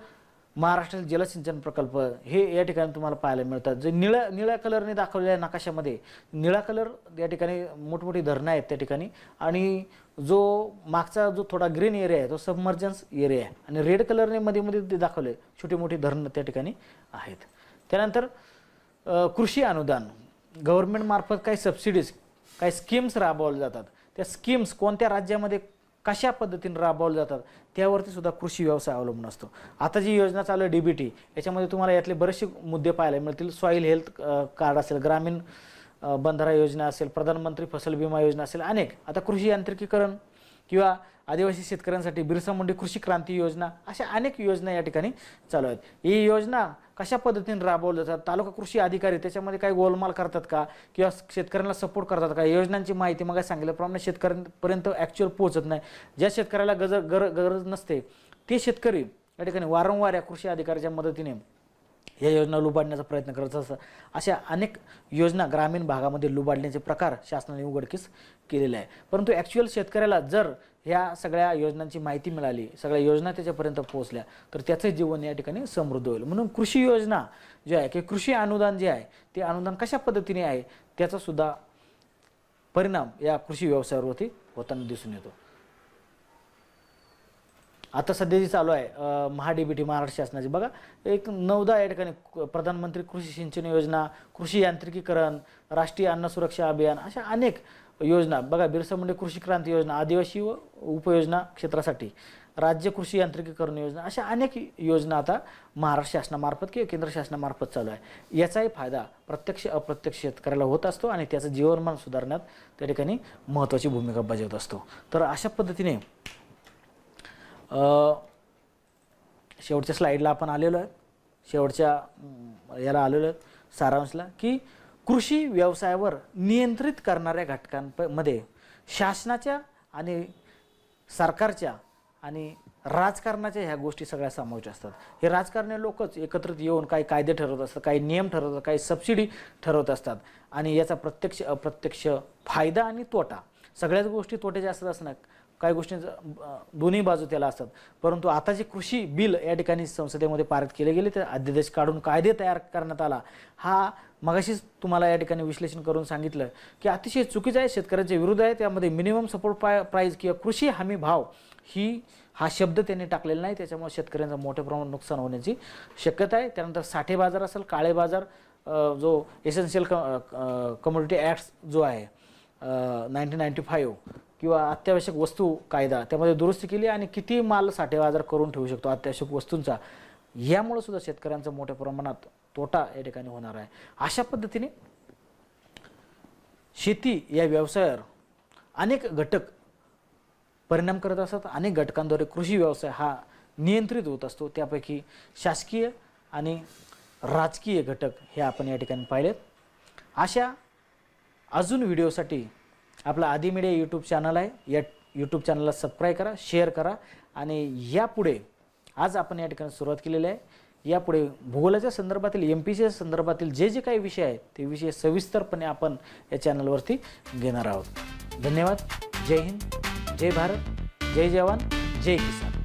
महाराष्ट्र जलसिंचन प्रकल्प हे या ठिकाणी तुम्हाला पाहायला मिळतात. जे निळ्या कलरने दाखवलेल्या नकाशामध्ये निळा कलर या ठिकाणी मोठमोठी धरणं आहेत त्या ठिकाणी, आणि जो मागचा जो थोडा ग्रीन एरिया आहे तो सबमर्जन्स एरिया आहे, आणि रेड कलरने मध्ये मध्ये ते दाखवले छोटी मोठी धरणं त्या ठिकाणी आहेत. त्यानंतर कृषी अनुदान, गव्हर्नमेंट मार्फत काही सबसिडीज, काही स्कीम्स राबवल्या जातात. त्या स्कीम्स कोणत्या राज्यामध्ये कशा पद्धतीने राबवल्या जातात त्यावरती सुद्धा कृषी व्यवसाय अवलंबून असतो. आता जी योजना चालू आहे DBT, याच्यामध्ये तुम्हाला यातले बरेचसे मुद्दे पाहायला मिळतील. सॉईल हेल्थ कार्ड असेल, ग्रामीण बंधारा योजना असेल, प्रधानमंत्री फसल विमा योजना असेल, अनेक. आता कृषी यांत्रिकीकरण किंवा आदिवासी शेतकऱ्यांसाठी बिरसा मुंडा कृषी क्रांती योजना, अशा अनेक योजना या ठिकाणी चालू आहेत. ही योजना कशा पद्धतीने राबवल्या जातात, तालुका कृषी अधिकारी त्याच्यामध्ये काही गोलमाल करतात का किंवा शेतकऱ्यांना सपोर्ट करतात का, योजनांची माहिती मग सांगितल्याप्रमाणे शेतकऱ्यांपर्यंत ॲक्च्युअल पोहोचत नाही. ज्या शेतकऱ्याला गरज नसते ते शेतकरी या ठिकाणी वारंवार या कृषी अधिकाऱ्याच्या मदतीने या योजना लुबाडण्याचा प्रयत्न करत असतात. अशा अनेक योजना ग्रामीण भागामध्ये लुबाडण्याचे प्रकार शासनाने उघडकीस केलेले आहे. परंतु ॲक्च्युअल शेतकऱ्याला जर ह्या सगळ्या योजनांची माहिती मिळाली, सगळ्या योजना त्याच्यापर्यंत पोहोचल्या, तर त्याचं जीवन या ठिकाणी समृद्ध होईल. म्हणून कृषी योजना जे आहे किंवा कृषी अनुदान जे आहे ते अनुदान कशा पद्धतीने आहे त्याचा सुद्धा परिणाम या कृषी व्यवसायावरती होताना दिसून येतो. आता सध्या जी चालू आहे DBT महाराष्ट्र शासनाची, बघा एक 9दा या ठिकाणी प्रधानमंत्री कृषी सिंचन योजना, कृषी यांत्रिकीकरण, राष्ट्रीय अन्न सुरक्षा अभियान, अशा अनेक योजना. बघा बिरसा मुंडा कृषी क्रांती योजना, आदिवासी व उपयोजना क्षेत्रासाठी राज्य कृषी यांत्रिकीकरण योजना, अशा अनेक योजना आता महाराष्ट्र शासनामार्फत किंवा केंद्र शासनामार्फत चालू आहे. याचाही फायदा प्रत्यक्ष अप्रत्यक्ष शेतकऱ्याला होत असतो आणि त्याचं जीवनमान सुधारण्यात त्या ठिकाणी महत्त्वाची भूमिका बजावत असतो. तर अशा पद्धतीने शेवटच्या स्लाईडला आपण आलेलो आहे, शेवटच्या याला आलेलो आहे सारांशला, की कृषी व्यवसायावर नियंत्रित करणाऱ्या घटकांमध्ये शासनाच्या आणि सरकारच्या आणि राजकारणाच्या ह्या गोष्टी सगळ्या समाविष्ट असतात. हे राजकारणी लोकच एकत्रित येऊन काही कायदे ठरवत असतात, काही नियम ठरवतात, काही सबसिडी ठरवत असतात, आणि याचा प्रत्यक्ष अप्रत्यक्ष फायदा आणि तोटा, सगळ्याच गोष्टी तोट्याच्या असतात असं नाही, काही गोष्टींचं दोन्ही बाजू त्याला असतात. परंतु आता जे कृषी बिल या ठिकाणी संसदेमध्ये पारित केले गेले, ते अध्यादेश काढून कायदे तयार करण्यात आला, हा मगाशीच तुम्हाला या ठिकाणी विश्लेषण करून सांगितलं की अतिशय चुकीचं आहे, शेतकऱ्यांच्या विरुद्ध आहे. त्यामध्ये मिनिमम सपोर्ट प्राईज किंवा कृषी हमी भाव हा शब्द त्यांनी टाकलेला नाही, त्याच्यामुळे शेतकऱ्यांचं मोठ्या प्रमाणात नुकसान होण्याची शक्यता आहे. त्यानंतर साठे बाजार असेल, काळे बाजार, जो एसेन्शियल कमोडिटी ॲक्ट जो आहे 1995 किंवा अत्यावश्यक वस्तू कायदा, त्यामध्ये दुरुस्ती केली आणि किती माल साठे बाजार करून ठेवू शकतो अत्यावश्यक वस्तूंचा, यामुळे सुद्धा शेतकऱ्यांचा मोठ्या प्रमाणात तोटा या ठिकाणी होणार आहे. अशा पद्धतीने शेती या व्यवसायावर अनेक घटक परिणाम करत असतात. अनेक घटकांद्वारे कृषी व्यवसाय हा नियंत्रित होत असतो. त्यापैकी शासकीय आणि राजकीय घटक हे आपण या ठिकाणी पाहिलेत. अशा अजून व्हिडिओसाठी आपला आदी मीडिया यूट्यूब चॅनल आहे, या यूट्यूब चॅनलला सबस्क्राईब करा, शेअर करा, आणि यापुढे आज आपण या ठिकाणी सुरुवात केलेली आहे. यापुढे भूगोलाच्या संदर्भातील MPCच्या संदर्भातील जे काही विषय आहेत ते विषय सविस्तरपणे आपण या चॅनलवरती घेणार आहोत. धन्यवाद. जय हिंद, जय भारत, जय जवान, जय किसान.